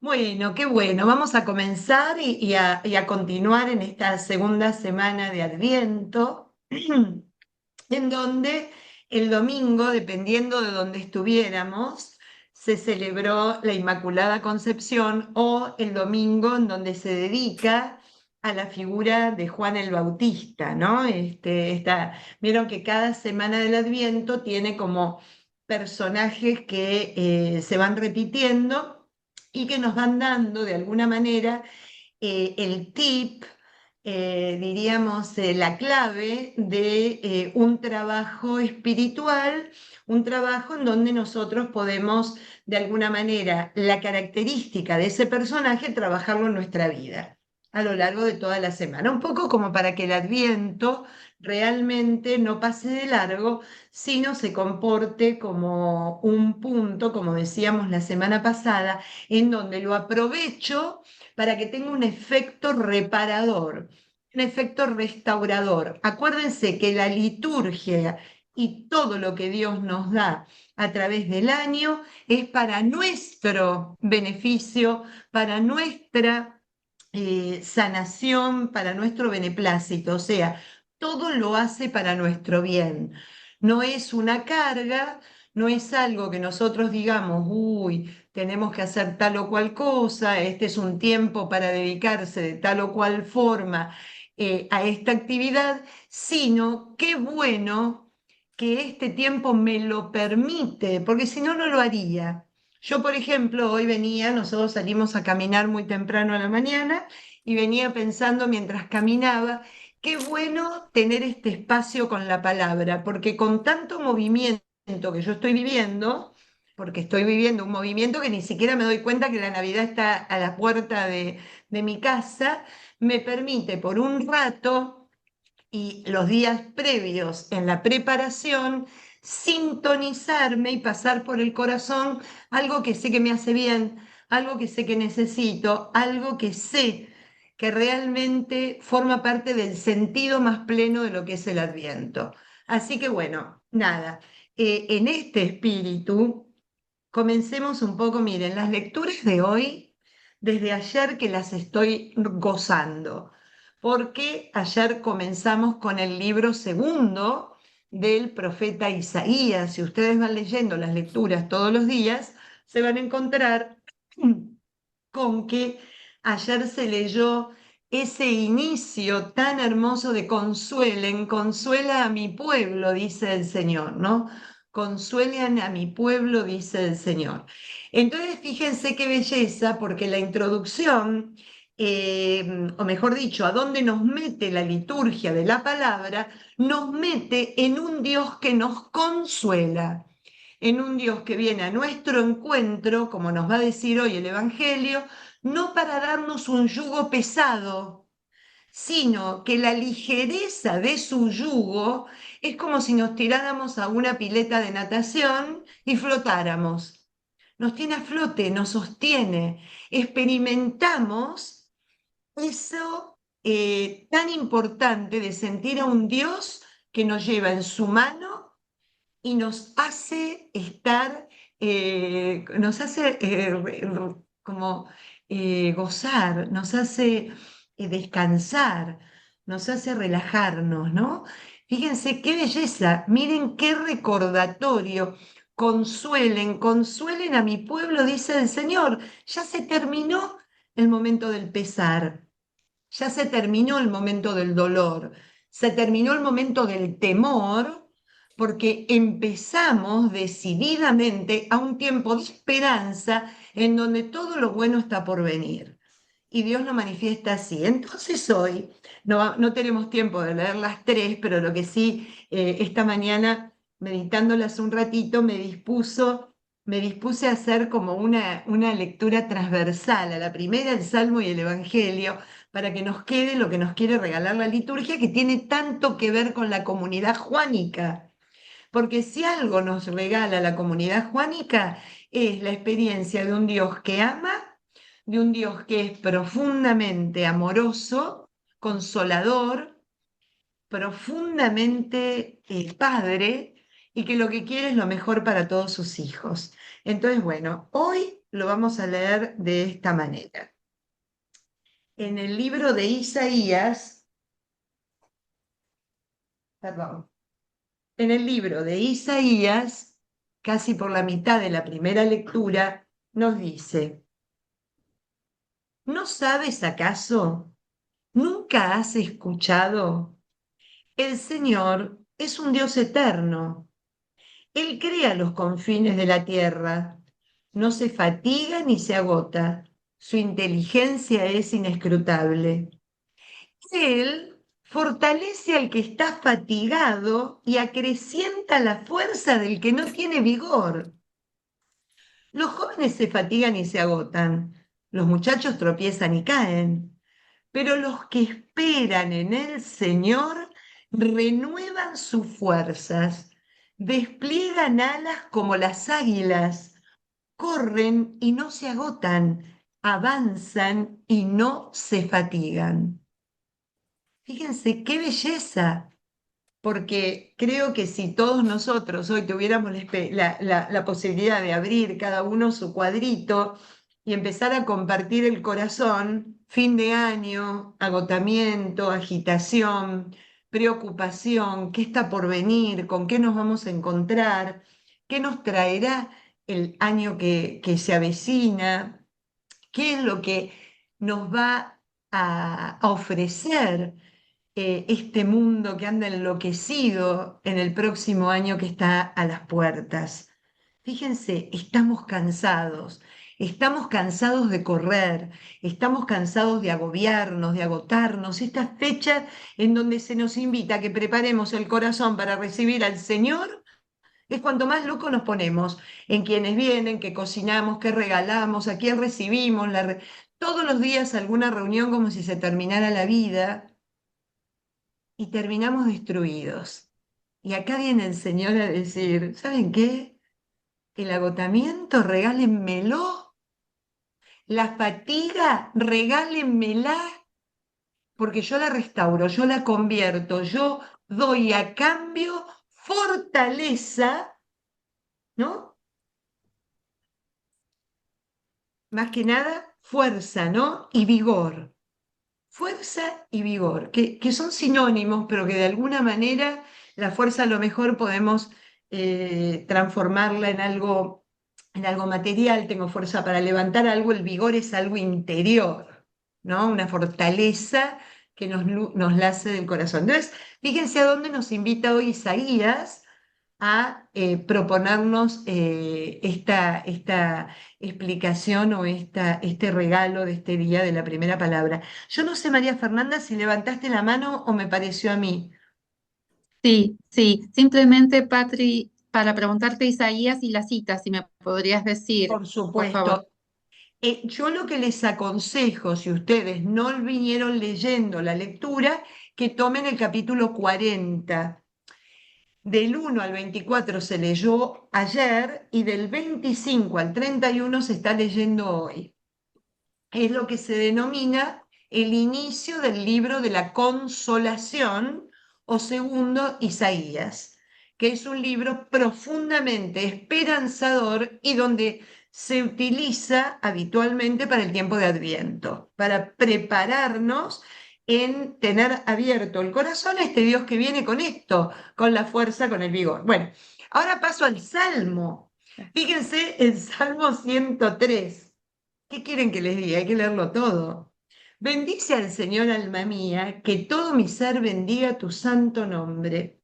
Bueno, qué bueno. Vamos a comenzar y a continuar en esta segunda semana de Adviento, en donde el domingo, dependiendo de donde estuviéramos, se celebró la Inmaculada Concepción o el domingo en donde se dedica a la figura de Juan el Bautista, ¿no? Vieron que cada semana del Adviento tiene como personajes que se van repitiendo y que nos van dando de alguna manera el tip, diríamos, la clave de un trabajo espiritual, un trabajo en donde nosotros podemos, de alguna manera, la característica de ese personaje, trabajarlo en nuestra vida a lo largo de toda la semana. Un poco como para que el Adviento realmente no pase de largo, sino se comporte como un punto, como decíamos la semana pasada, en donde lo aprovecho para que tenga un efecto reparador, un efecto restaurador. Acuérdense que la liturgia y todo lo que Dios nos da a través del año es para nuestro beneficio, para nuestra sanación, para nuestro beneplácito. O sea, todo lo hace para nuestro bien. No es una carga, no es algo que nosotros digamos, uy, tenemos que hacer tal o cual cosa, este es un tiempo para dedicarse de tal o cual forma a esta actividad, sino qué bueno que este tiempo me lo permite, porque si no, no lo haría. Yo, por ejemplo, hoy venía, nosotros salimos a caminar muy temprano a la mañana y venía pensando mientras caminaba, qué bueno tener este espacio con la palabra, porque con tanto movimiento que yo estoy viviendo, porque estoy viviendo un movimiento que ni siquiera me doy cuenta que la Navidad está a la puerta de mi casa, me permite por un rato y los días previos en la preparación sintonizarme y pasar por el corazón algo que sé que me hace bien, algo que sé que necesito, algo que sé que realmente forma parte del sentido más pleno de lo que es el Adviento. Así que bueno, nada, en este espíritu. Comencemos un poco, miren, las lecturas de hoy, desde ayer que las estoy gozando, porque ayer comenzamos con el libro segundo del profeta Isaías. Si ustedes van leyendo las lecturas todos los días, se van a encontrar con que ayer se leyó ese inicio tan hermoso de consuelen, consuela a mi pueblo, dice el Señor, ¿no? Consuelen a mi pueblo, dice el Señor. Entonces, fíjense qué belleza, porque la introducción, o mejor dicho, a dónde nos mete la liturgia de la palabra, nos mete en un Dios que nos consuela, en un Dios que viene a nuestro encuentro, como nos va a decir hoy el Evangelio, no para darnos un yugo pesado, sino que la ligereza de su yugo es como si nos tiráramos a una pileta de natación y flotáramos. Nos tiene a flote, nos sostiene. Experimentamos eso tan importante de sentir a un Dios que nos lleva en su mano y nos hace estar, nos hace como gozar, nos hace descansar, nos hace relajarnos, ¿no? Fíjense qué belleza, miren qué recordatorio. Consuelen, consuelen a mi pueblo, dice el Señor. Ya se terminó el momento del pesar, ya se terminó el momento del dolor, se terminó el momento del temor, porque empezamos decididamente a un tiempo de esperanza en donde todo lo bueno está por venir. Y Dios lo manifiesta así. Entonces hoy, no tenemos tiempo de leer las tres, pero lo que sí, esta mañana, meditándolas un ratito, me dispuse a hacer como una lectura transversal, a la primera el Salmo y el Evangelio, para que nos quede lo que nos quiere regalar la liturgia, que tiene tanto que ver con la comunidad juánica. Porque si algo nos regala la comunidad juánica, es la experiencia de un Dios que ama, de un Dios que es profundamente amoroso, consolador, profundamente padre y que lo que quiere es lo mejor para todos sus hijos. Entonces, bueno, hoy lo vamos a leer de esta manera. En el libro de Isaías, perdón, en el libro de Isaías, casi por la mitad de la primera lectura, nos dice: ¿No sabes acaso? ¿Nunca has escuchado? El Señor es un Dios eterno. Él crea los confines de la tierra. No se fatiga ni se agota. Su inteligencia es inescrutable. Él fortalece al que está fatigado y acrecienta la fuerza del que no tiene vigor. Los jóvenes se fatigan y se agotan. Los muchachos tropiezan y caen. Pero los que esperan en el Señor renuevan sus fuerzas, despliegan alas como las águilas, corren y no se agotan, avanzan y no se fatigan. Fíjense qué belleza, porque creo que si todos nosotros hoy tuviéramos la posibilidad de abrir cada uno su cuadrito y empezar a compartir el corazón, fin de año, agotamiento, agitación, preocupación, qué está por venir, con qué nos vamos a encontrar, qué nos traerá el año que se avecina, qué es lo que nos va a ofrecer este mundo que anda enloquecido en el próximo año que está a las puertas. Fíjense, estamos cansados de correr, estamos cansados de agobiarnos, de agotarnos. Esta fecha en donde se nos invita a que preparemos el corazón para recibir al Señor es cuanto más loco nos ponemos en quienes vienen, que cocinamos, que regalamos, a quién recibimos, todos los días alguna reunión como si se terminara la vida y terminamos destruidos. Y acá viene el Señor a decir, ¿saben qué? El agotamiento, regálenmelo. La fatiga, regálenmela, porque yo la restauro, yo la convierto, yo doy a cambio fortaleza, ¿no? Más que nada, fuerza, ¿no? Y vigor. Fuerza y vigor, que son sinónimos, pero que de alguna manera la fuerza a lo mejor podemos transformarla en algo material. Tengo fuerza para levantar algo, el vigor es algo interior, ¿no? Una fortaleza que nos nace del corazón. Entonces, fíjense a dónde nos invita hoy Isaías a proponernos esta explicación o este regalo de este día de la primera palabra. Yo no sé, María Fernanda, si levantaste la mano o me pareció a mí. Sí, sí, simplemente, Patri, para preguntarte Isaías y la cita, si me podrías decir, Por por favor. supuesto. Yo lo que les aconsejo, si ustedes no vinieron leyendo la lectura, que tomen el capítulo 40. Del 1 al 24 se leyó ayer y del 25 al 31 se está leyendo hoy. Es lo que se denomina el inicio del libro de la consolación o segundo Isaías, que es un libro profundamente esperanzador y donde se utiliza habitualmente para el tiempo de Adviento, para prepararnos en tener abierto el corazón a este Dios que viene con esto, con la fuerza, con el vigor. Bueno, ahora paso al Salmo. Fíjense el Salmo 103. ¿Qué quieren que les diga? Hay que leerlo todo. Bendice al Señor, alma mía, que todo mi ser bendiga tu santo nombre.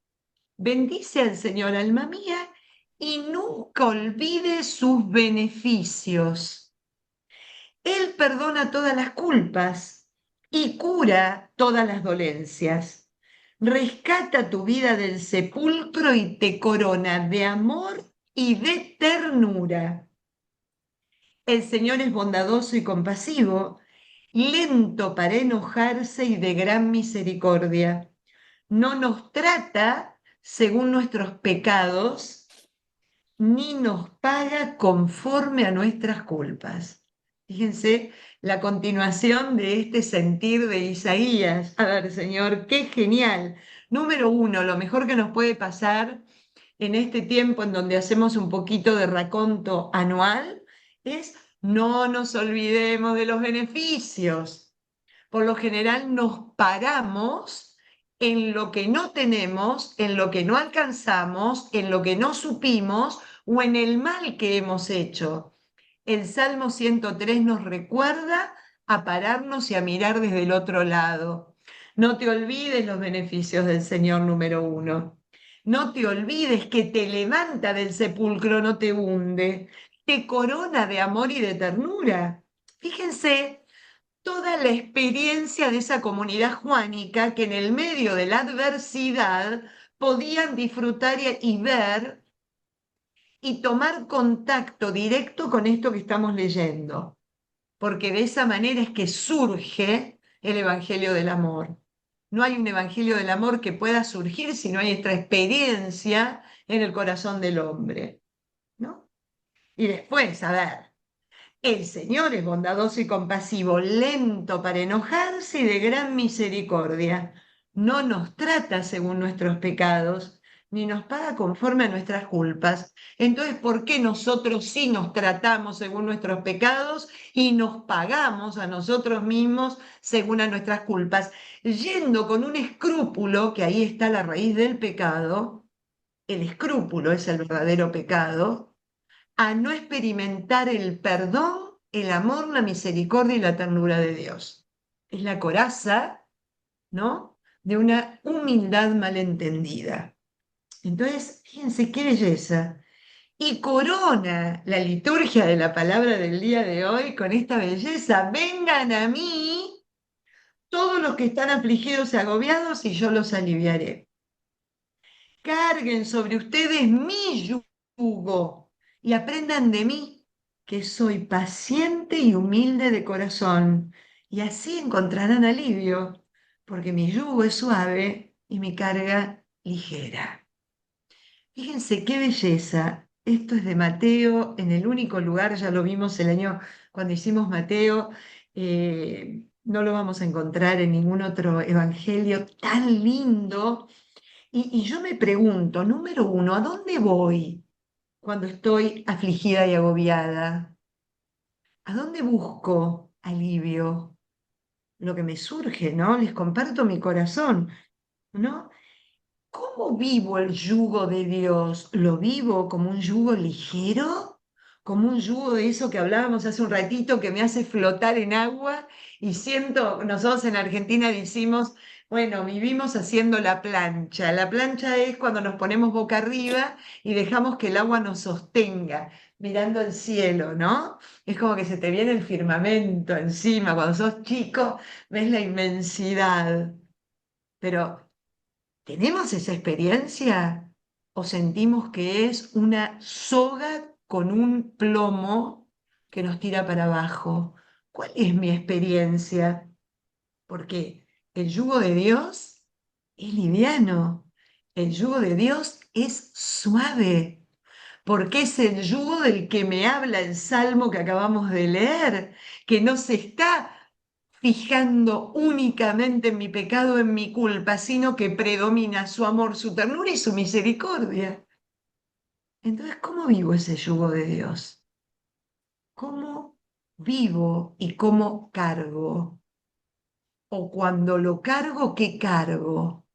Bendice al Señor, alma mía, y nunca olvide sus beneficios. Él perdona todas las culpas y cura todas las dolencias. Rescata tu vida del sepulcro y te corona de amor y de ternura. El Señor es bondadoso y compasivo, lento para enojarse y de gran misericordia. No nos trata según nuestros pecados, ni nos paga conforme a nuestras culpas. Fíjense la continuación de este sentir de Isaías. A ver, Señor, qué genial. Número uno, lo mejor que nos puede pasar en este tiempo en donde hacemos un poquito de raconto anual es No nos olvidemos de los beneficios. Por lo general nos paramos en lo que no tenemos, en lo que no alcanzamos, en lo que no supimos o en el mal que hemos hecho. El Salmo 103 nos recuerda a pararnos y a mirar desde el otro lado. No te olvides los beneficios del Señor número uno. No te olvides que te levanta del sepulcro, no te hunde, te corona de amor y de ternura. Fíjense toda la experiencia de esa comunidad juánica que en el medio de la adversidad podían disfrutar y ver y tomar contacto directo con esto que estamos leyendo, porque de esa manera es que surge el Evangelio del Amor. No hay un Evangelio del Amor que pueda surgir si no hay esta experiencia en el corazón del hombre, ¿no? Y después, a ver, el Señor es bondadoso y compasivo, lento para enojarse y de gran misericordia. No nos trata según nuestros pecados, ni nos paga conforme a nuestras culpas. Entonces, ¿por qué nosotros sí nos tratamos según nuestros pecados y nos pagamos a nosotros mismos según a nuestras culpas? Yendo con un escrúpulo, que ahí está la raíz del pecado, el escrúpulo es el verdadero pecado, a no experimentar el perdón, el amor, la misericordia y la ternura de Dios. Es la coraza, ¿no? De una humildad malentendida. Entonces, fíjense qué belleza. Y corona la liturgia de la palabra del día de hoy con esta belleza. Vengan a mí todos los que están afligidos y agobiados y yo los aliviaré. Carguen sobre ustedes mi yugo y aprendan de mí, que soy paciente y humilde de corazón, y así encontrarán alivio, porque mi yugo es suave y mi carga ligera. Fíjense qué belleza. Esto es de Mateo, en el único lugar, ya lo vimos el año cuando hicimos Mateo, no lo vamos a encontrar en ningún otro evangelio tan lindo y yo me pregunto, número uno, ¿a dónde voy cuando estoy afligida y agobiada? ¿A dónde busco alivio? Lo que me surge, ¿no? Les comparto mi corazón, ¿no? ¿Cómo vivo el yugo de Dios? ¿Lo vivo como un yugo ligero? ¿Como un yugo de eso que hablábamos hace un ratito que me hace flotar en agua? Y siento, nosotros en Argentina decimos, bueno, vivimos haciendo la plancha. La plancha es cuando nos ponemos boca arriba y dejamos que el agua nos sostenga, mirando el cielo, ¿no? Es como que se te viene el firmamento encima. Cuando sos chico, ves la inmensidad. Pero ¿tenemos esa experiencia o sentimos que es una soga con un plomo que nos tira para abajo? ¿Cuál es mi experiencia? Porque el yugo de Dios es liviano, el yugo de Dios es suave, porque es el yugo del que me habla el salmo que acabamos de leer, que no se está fijando únicamente en mi pecado, en mi culpa, sino que predomina su amor, su ternura y su misericordia. Entonces, ¿cómo vivo ese yugo de Dios? ¿Cómo vivo y cómo cargo? O cuando lo cargo, ¿qué cargo?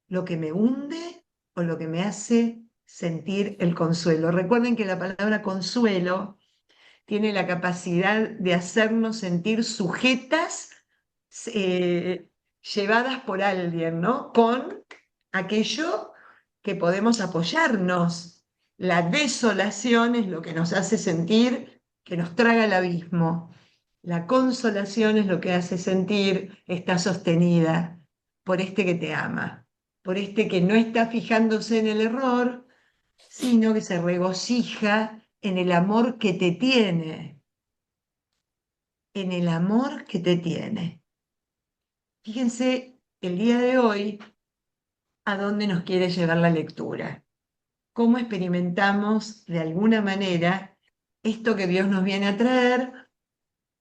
¿Lo que me hunde o lo que me hace sentir el consuelo? Recuerden que la palabra consuelo tiene la capacidad de hacernos sentir sujetas, eh, llevadas por alguien, ¿no? Con aquello que podemos apoyarnos. La desolación es lo que nos hace sentir que nos traga el abismo. La consolación es lo que hace sentir está sostenida por este que te ama, por este que no está fijándose en el error, sino que se regocija en el amor que te tiene, en el amor que te tiene. Fíjense el día de hoy a dónde nos quiere llevar la lectura, cómo experimentamos de alguna manera esto que Dios nos viene a traer,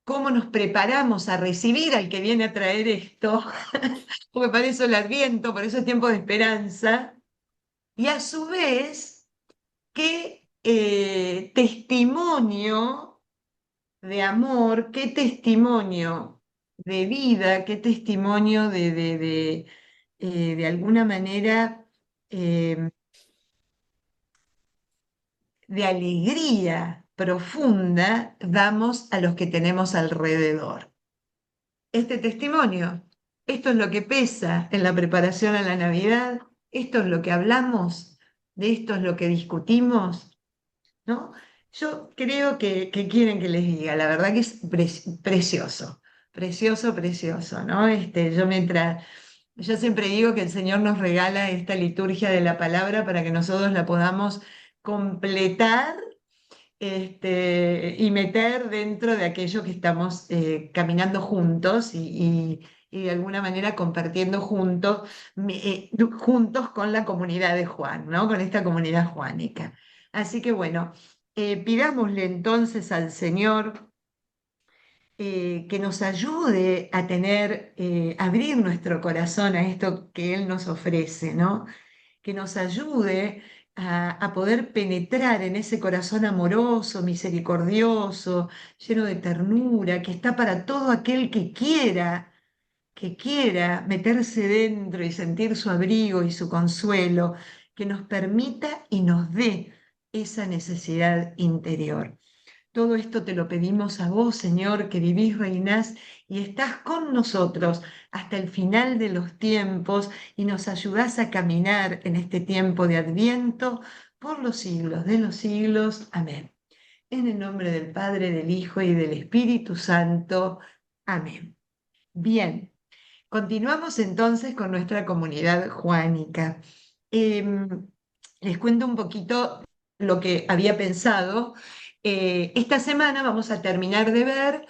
cómo nos preparamos a recibir al que viene a traer esto, porque para eso el Adviento, por eso es tiempo de esperanza, y a su vez, qué testimonio de amor, qué testimonio de vida, qué testimonio de alguna manera, eh, de alegría profunda damos a los que tenemos alrededor. Este testimonio, esto es lo que pesa en la preparación a la Navidad, esto es lo que hablamos, de esto es lo que discutimos, ¿no? Yo creo que quieren que les diga, la verdad que es precioso, precioso, precioso, ¿no? Yo siempre digo que el Señor nos regala esta liturgia de la palabra para que nosotros la podamos completar, y meter dentro de aquello que estamos caminando juntos y de alguna manera compartiendo juntos con la comunidad de Juan, ¿no? Con esta comunidad juánica. Así que bueno, pidámosle entonces al Señor que nos ayude a abrir nuestro corazón a esto que Él nos ofrece, ¿no? Que nos ayude a poder penetrar en ese corazón amoroso, misericordioso, lleno de ternura, que está para todo aquel que quiera meterse dentro y sentir su abrigo y su consuelo, que nos permita y nos dé esa necesidad interior. Todo esto te lo pedimos a vos, Señor, que vivís, reinás y estás con nosotros hasta el final de los tiempos y nos ayudás a caminar en este tiempo de Adviento por los siglos de los siglos. Amén. En el nombre del Padre, del Hijo y del Espíritu Santo. Amén. Bien, continuamos entonces con nuestra comunidad juánica. Em, Les cuento un poquito lo que había pensado. Esta semana vamos a terminar de ver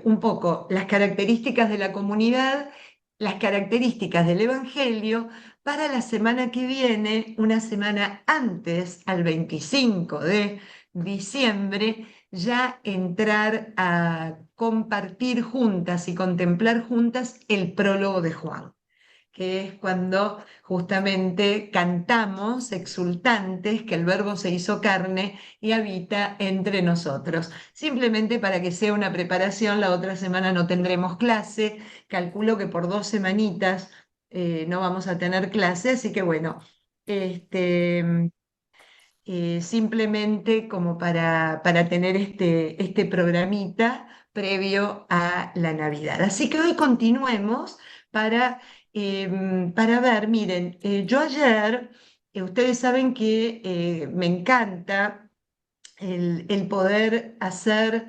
un poco las características de la comunidad, las características del Evangelio, para la semana que viene, una semana antes, al 25 de diciembre, ya entrar a compartir juntas y contemplar juntas el prólogo de Juan, que es cuando justamente cantamos exultantes que el Verbo se hizo carne y habita entre nosotros. Simplemente para que sea una preparación, la otra semana no tendremos clase, calculo que por 2 semanitas no vamos a tener clase, así que bueno, este, simplemente como para tener este programita previo a la Navidad. Así que hoy continuemos para ver, miren, yo ayer, ustedes saben que me encanta el poder hacer,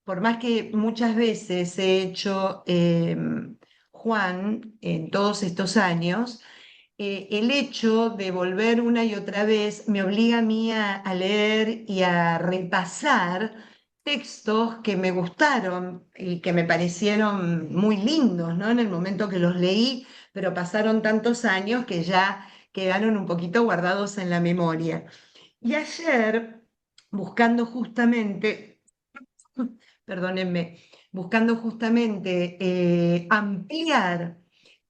por más que muchas veces he hecho Juan en todos estos años, el hecho de volver una y otra vez me obliga a mí a leer y a repasar textos que me gustaron y que me parecieron muy lindos, ¿no? En el momento que los leí, pero pasaron tantos años que ya quedaron un poquito guardados en la memoria. Y ayer, buscando justamente, perdónenme, buscando justamente ampliar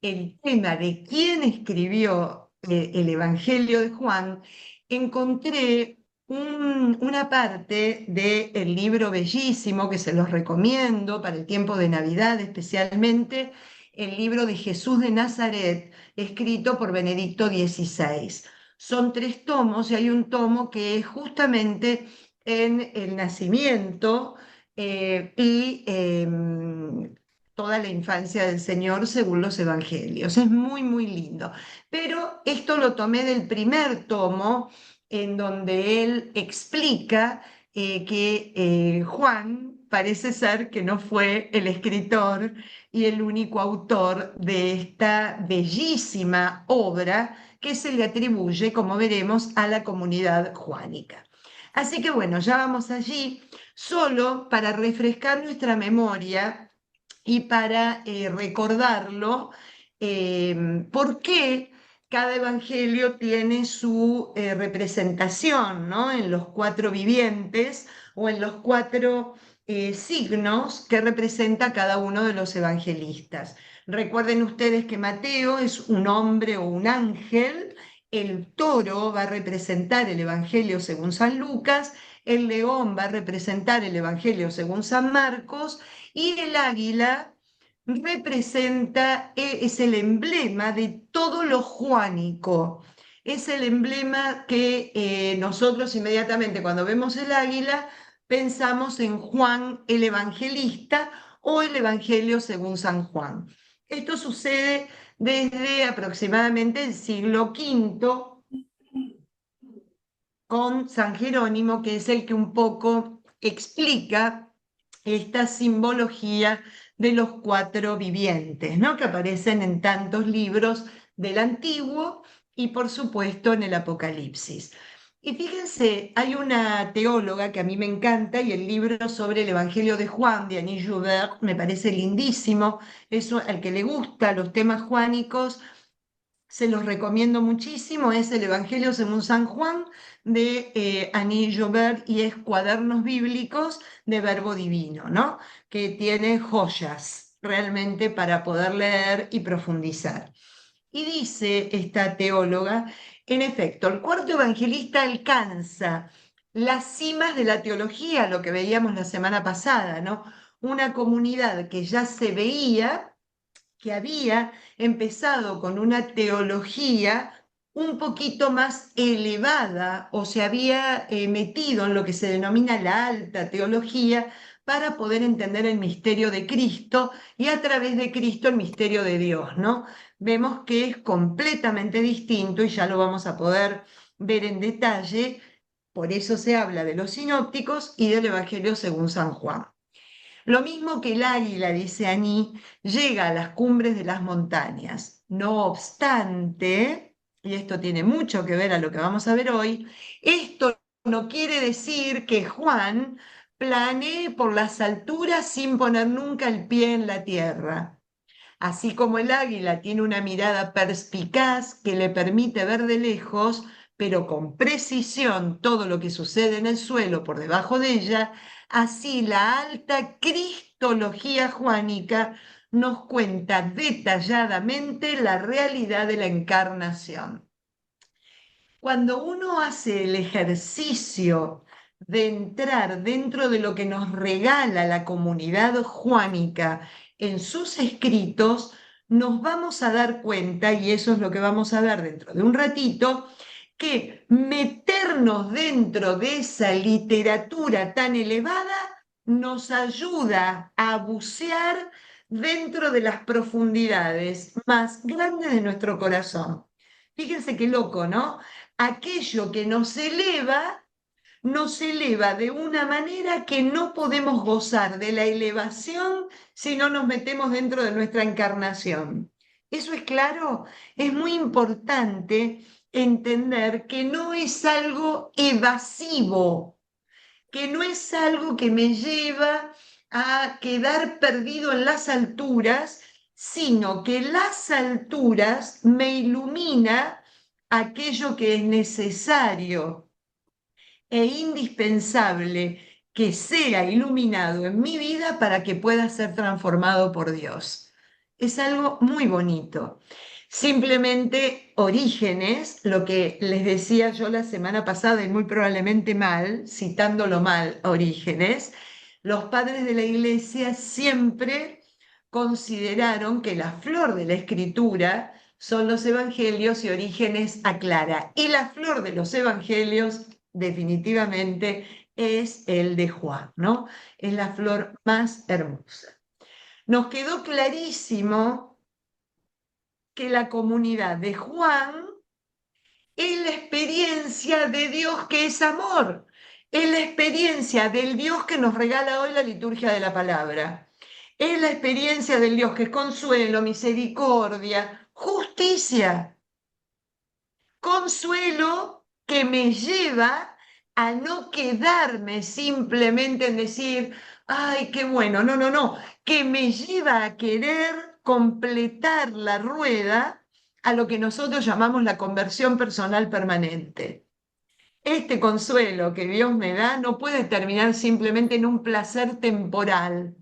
el tema de quién escribió el Evangelio de Juan, encontré una parte del libro bellísimo que se los recomiendo para el tiempo de Navidad, especialmente el libro de Jesús de Nazaret, escrito por Benedicto XVI. Son 3 tomos y hay un tomo que es justamente en el nacimiento y toda la infancia del Señor según los evangelios. Es muy, muy lindo. Pero esto lo tomé del primer tomo, en donde él explica que Juan parece ser que no fue el escritor y el único autor de esta bellísima obra que se le atribuye, como veremos, a la comunidad juánica. Así que bueno, ya vamos allí, solo para refrescar nuestra memoria y para recordarlo, por qué cada evangelio tiene su representación, ¿no? En los 4 vivientes o en los 4 signos que representa cada uno de los evangelistas. Recuerden ustedes que Mateo es un hombre o un ángel, el toro va a representar el evangelio según San Lucas, el león va a representar el Evangelio según San Marcos y el águila representa, es el emblema de todo lo juánico. Es el emblema que nosotros inmediatamente cuando vemos el águila pensamos en Juan el Evangelista o el Evangelio según San Juan. Esto sucede desde aproximadamente el siglo V con San Jerónimo, que es el que un poco explica esta simbología de los cuatro vivientes, ¿no? Que aparecen en tantos libros del Antiguo y por supuesto en el Apocalipsis. Y fíjense, hay una teóloga que a mí me encanta y el libro sobre el Evangelio de Juan de Annie Joubert me parece lindísimo. Eso, al que le gusta los temas juánicos, se los recomiendo muchísimo. Es el Evangelio según San Juan de Annie Joubert y es Cuadernos Bíblicos de Verbo Divino, ¿no? Que tiene joyas realmente para poder leer y profundizar. Y dice esta teóloga, en efecto, el cuarto evangelista alcanza las cimas de la teología, lo que veíamos la semana pasada, ¿no? Una comunidad que ya se veía que había empezado con una teología un poquito más elevada o se había metido en lo que se denomina la alta teología para poder entender el misterio de Cristo y a través de Cristo el misterio de Dios, ¿no? Vemos que es completamente distinto y ya lo vamos a poder ver en detalle, por eso se habla de los sinópticos y del Evangelio según San Juan. Lo mismo que el águila, dice Aní, llega a las cumbres de las montañas. No obstante, y esto tiene mucho que ver a lo que vamos a ver hoy, esto no quiere decir que Juan planee por las alturas sin poner nunca el pie en la tierra. Así como el águila tiene una mirada perspicaz que le permite ver de lejos, pero con precisión todo lo que sucede en el suelo por debajo de ella, así la alta cristología juánica nos cuenta detalladamente la realidad de la encarnación. Cuando uno hace el ejercicio de entrar dentro de lo que nos regala la comunidad juánica en sus escritos, nos vamos a dar cuenta, y eso es lo que vamos a ver dentro de un ratito, que meternos dentro de esa literatura tan elevada nos ayuda a bucear dentro de las profundidades más grandes de nuestro corazón. Fíjense qué loco, ¿no? Aquello que nos eleva de una manera que no podemos gozar de la elevación si no nos metemos dentro de nuestra encarnación. ¿Eso es claro? Es muy importante entender que no es algo evasivo, que no es algo que me lleva a quedar perdido en las alturas, sino que las alturas me ilumina aquello que es necesario e indispensable que sea iluminado en mi vida para que pueda ser transformado por Dios. Es algo muy bonito. Simplemente Orígenes, lo que les decía yo la semana pasada y muy probablemente mal, citándolo mal, Orígenes, los padres de la iglesia siempre consideraron que la flor de la escritura son los evangelios y Orígenes aclara. Y la flor de los evangelios definitivamente es el de Juan, ¿no? Es la flor más hermosa. Nos quedó clarísimo que la comunidad de Juan es la experiencia de Dios que es amor, es la experiencia del Dios que nos regala hoy la liturgia de la palabra, es la experiencia del Dios que es consuelo, misericordia, justicia, consuelo que me lleva a no quedarme simplemente en decir, ay, qué bueno, no, no, no, que me lleva a querer completar la rueda a lo que nosotros llamamos la conversión personal permanente. Este consuelo que Dios me da no puede terminar simplemente en un placer temporal,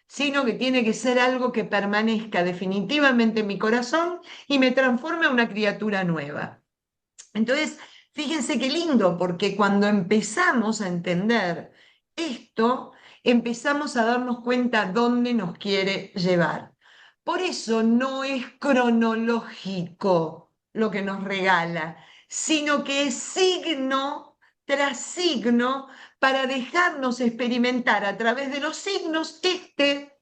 sino que tiene que ser algo que permanezca definitivamente en mi corazón y me transforme en una criatura nueva. Entonces, Fíjense qué lindo, porque cuando empezamos a entender esto, empezamos a darnos cuenta dónde nos quiere llevar. Por eso no es cronológico lo que nos regala, sino que es signo tras signo para dejarnos experimentar a través de los signos este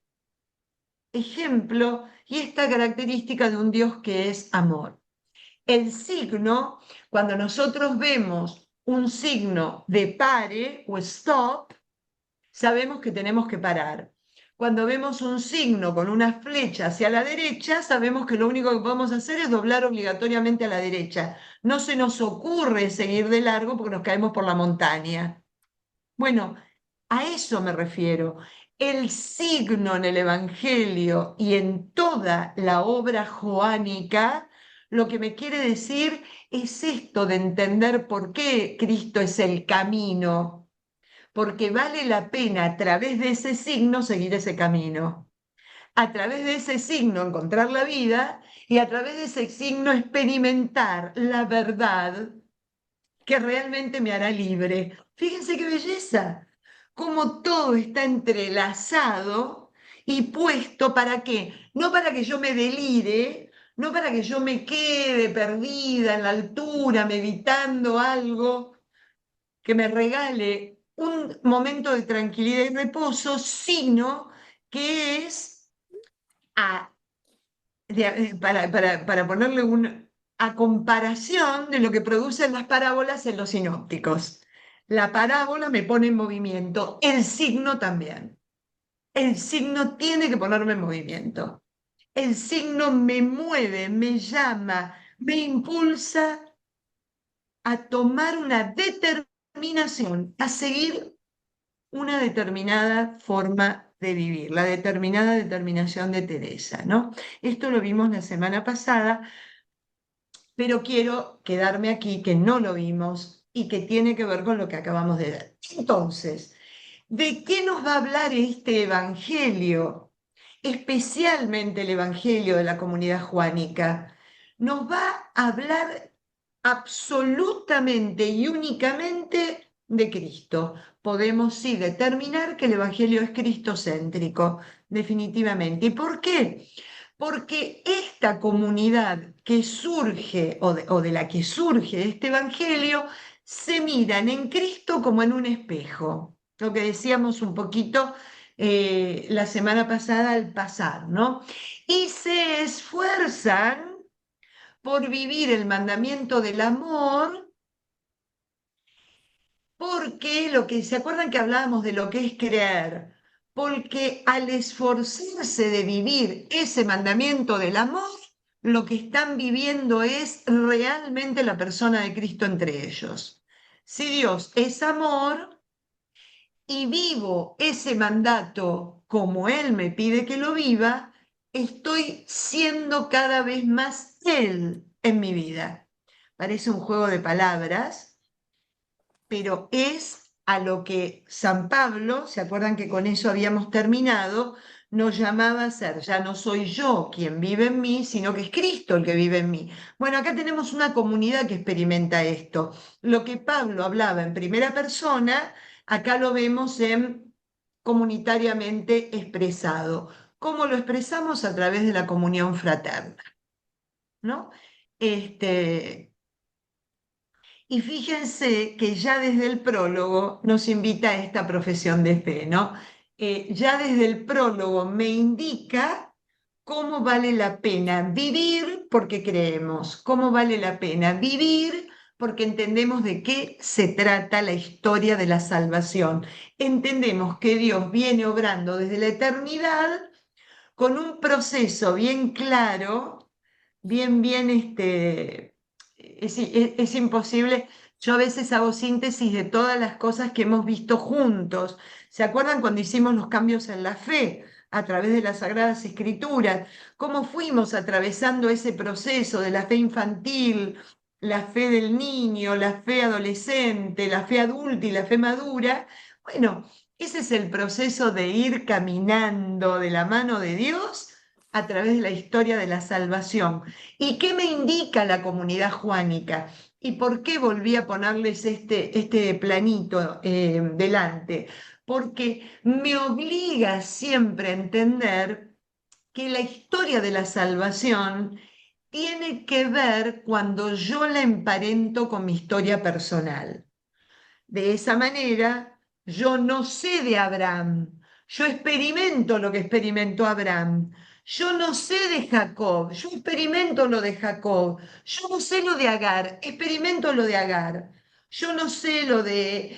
ejemplo y esta característica de un Dios que es amor. El signo, cuando nosotros vemos un signo de pare o stop, sabemos que tenemos que parar. Cuando vemos un signo con una flecha hacia la derecha, sabemos que lo único que podemos hacer es doblar obligatoriamente a la derecha. No se nos ocurre seguir de largo porque nos caemos por la montaña. Bueno, a eso me refiero. El signo en el Evangelio y en toda la obra joánica, lo que me quiere decir es esto de entender por qué Cristo es el camino, porque vale la pena a través de ese signo seguir ese camino, a través de ese signo encontrar la vida y a través de ese signo experimentar la verdad que realmente me hará libre. Fíjense qué belleza, cómo todo está entrelazado y puesto para qué, no para que yo me delire, no para que yo me quede perdida en la altura meditando algo que me regale un momento de tranquilidad y reposo, sino que es a para ponerle a comparación de lo que producen las parábolas en los sinópticos. La parábola me pone en movimiento, el signo también. El signo tiene que ponerme en movimiento. El signo me mueve, me llama, me impulsa a tomar una determinación, a seguir una determinada forma de vivir, la determinada determinación de Teresa, ¿no? Esto lo vimos la semana pasada, pero quiero quedarme aquí, que no lo vimos y que tiene que ver con lo que acabamos de ver. Entonces, ¿de qué nos va a hablar este Evangelio? Especialmente el Evangelio de la comunidad juánica. Nos va a hablar absolutamente y únicamente de Cristo. Podemos sí determinar que el Evangelio es cristocéntrico, definitivamente. ¿Y por qué? Porque esta comunidad que surge o de la que surge este Evangelio se miran en Cristo como en un espejo, lo que decíamos un poquito la semana pasada al pasar, ¿no? Y se esfuerzan por vivir el mandamiento del amor, porque ¿se acuerdan que hablábamos de lo que es creer? Porque al esforzarse de vivir ese mandamiento del amor, lo que están viviendo es realmente la persona de Cristo entre ellos. Si Dios es amor y vivo ese mandato como Él me pide que lo viva, estoy siendo cada vez más Él en mi vida. Parece un juego de palabras, pero es a lo que San Pablo, ¿se acuerdan que con eso habíamos terminado? Nos llamaba a ser, ya no soy yo quien vive en mí, sino que es Cristo el que vive en mí. Bueno, acá tenemos una comunidad que experimenta esto. Lo que Pablo hablaba en primera persona, acá lo vemos en comunitariamente expresado. ¿Cómo lo expresamos? A través de la comunión fraterna, ¿no? Este, y fíjense que ya desde el prólogo nos invita a esta profesión de fe, ¿no? Ya desde el prólogo me indica cómo vale la pena vivir porque creemos, cómo vale la pena vivir porque entendemos de qué se trata la historia de la salvación. Entendemos que Dios viene obrando desde la eternidad con un proceso bien claro, bien, es imposible. Yo a veces hago síntesis de todas las cosas que hemos visto juntos. ¿Se acuerdan cuando hicimos los cambios en la fe a través de las Sagradas Escrituras? ¿Cómo fuimos atravesando ese proceso de la fe infantil, la fe del niño, la fe adolescente, la fe adulta y la fe madura? Bueno, ese es el proceso de ir caminando de la mano de Dios a través de la historia de la salvación. ¿Y qué me indica la comunidad juánica? ¿Y por qué volví a ponerles este planito delante? Porque me obliga siempre a entender que la historia de la salvación tiene que ver cuando yo la emparento con mi historia personal. De esa manera, yo no sé de Abraham, yo experimento lo que experimentó Abraham. Yo no sé de Jacob, yo experimento lo de Jacob. Yo no sé lo de Agar, experimento lo de Agar. Yo no sé lo de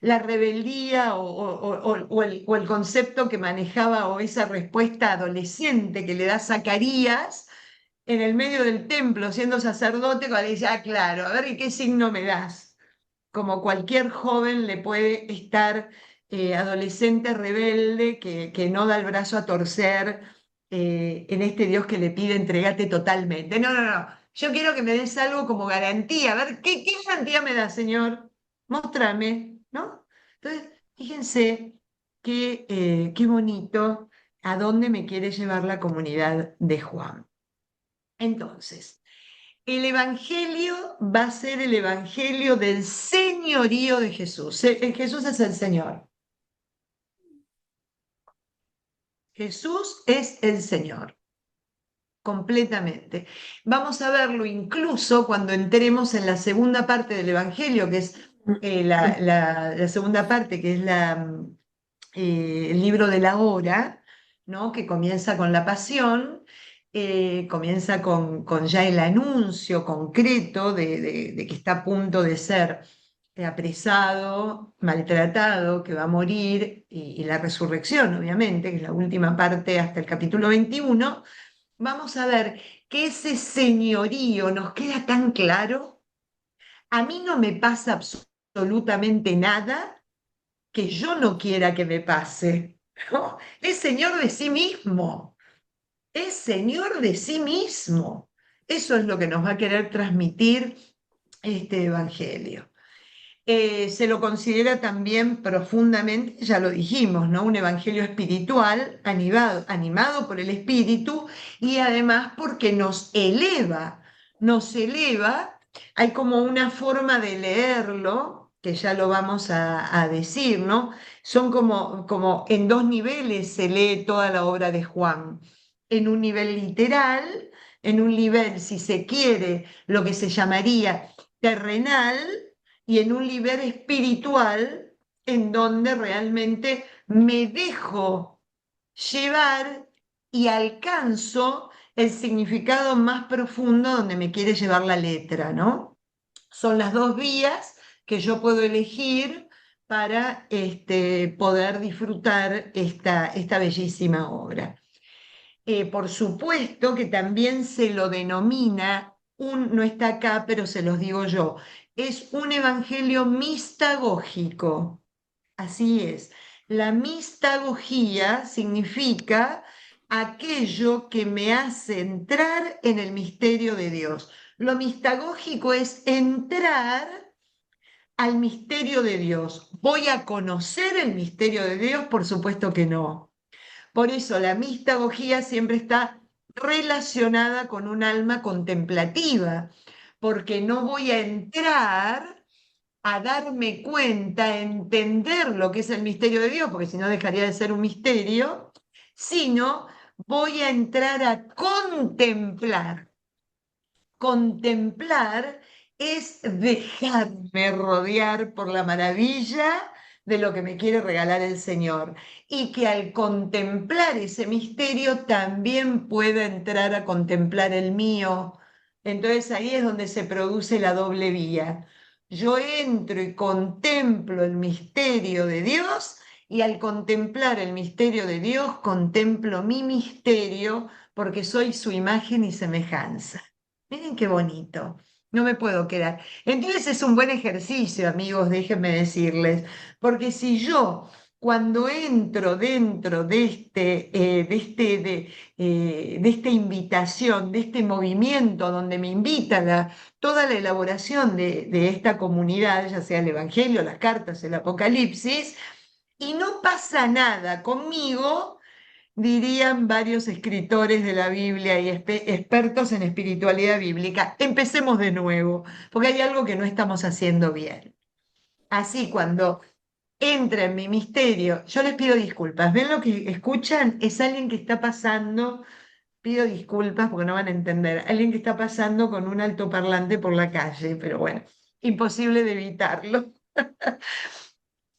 la rebeldía o el concepto que manejaba o esa respuesta adolescente que le da Zacarías en el medio del templo siendo sacerdote, cuando le dice, ah, claro, a ver, ¿y qué signo me das? Como cualquier joven le puede estar adolescente rebelde que no da el brazo a torcer en este Dios que le pide entregate totalmente. No, no, no. Yo quiero que me des algo como garantía. A ver, ¿qué garantía me da, Señor? Móstrame, ¿no? Entonces, fíjense qué bonito a dónde me quiere llevar la comunidad de Juan. Entonces, el evangelio va a ser el evangelio del señorío de Jesús. Jesús es el Señor. Jesús es el Señor, completamente. Vamos a verlo incluso cuando entremos en la segunda parte del evangelio, que es la segunda parte, que es el libro de la hora, ¿no? Que comienza con la pasión, comienza con ya el anuncio concreto de que está a punto de ser apresado, maltratado, que va a morir, y la resurrección, obviamente, que es la última parte hasta el capítulo 21. Vamos a ver que ese señorío nos queda tan claro. A mí no me pasa absolutamente nada que yo no quiera que me pase, ¿no? Es señor de sí mismo, es señor de sí mismo. Eso es lo que nos va a querer transmitir este evangelio. Se lo considera también profundamente, ya lo dijimos, ¿no? Un evangelio espiritual animado por el espíritu y además porque nos eleva. Hay como una forma de leerlo, que ya lo vamos a decir, ¿no? Son como en dos niveles se lee toda la obra de Juan. En un nivel literal, en un nivel, si se quiere, lo que se llamaría terrenal, y en un nivel espiritual en donde realmente me dejo llevar y alcanzo el significado más profundo donde me quiere llevar la letra, ¿no? Son las dos vías que yo puedo elegir para poder disfrutar esta bellísima obra. Por supuesto que también se lo denomina, no está acá, pero se los digo yo, es un evangelio mistagógico. Así es. La mistagogía significa aquello que me hace entrar en el misterio de Dios. Lo mistagógico es entrar al misterio de Dios. ¿Voy a conocer el misterio de Dios? Por supuesto que no. Por eso la mistagogía siempre está relacionada con un alma contemplativa, porque no voy a entrar a darme cuenta, a entender lo que es el misterio de Dios, porque si no dejaría de ser un misterio, sino voy a entrar a contemplar. Contemplar es dejarme rodear por la maravilla de lo que me quiere regalar el Señor y que al contemplar ese misterio también pueda entrar a contemplar el mío. Entonces ahí es donde se produce la doble vía. Yo entro y contemplo el misterio de Dios y al contemplar el misterio de Dios contemplo mi misterio porque soy su imagen y semejanza. Miren qué bonito, no me puedo quedar. Entonces es un buen ejercicio, amigos, déjenme decirles, porque si yo cuando entro dentro de esta invitación, de este movimiento donde me invita toda la elaboración de esta comunidad, ya sea el Evangelio, las cartas, el Apocalipsis, y no pasa nada conmigo, dirían varios escritores de la Biblia y expertos en espiritualidad bíblica. Empecemos de nuevo, porque hay algo que no estamos haciendo bien. Así, cuando entra en mi misterio, yo les pido disculpas. ¿Ven lo que escuchan? Es alguien que está pasando, pido disculpas porque no van a entender, alguien que está pasando con un altoparlante por la calle, pero bueno, imposible de evitarlo.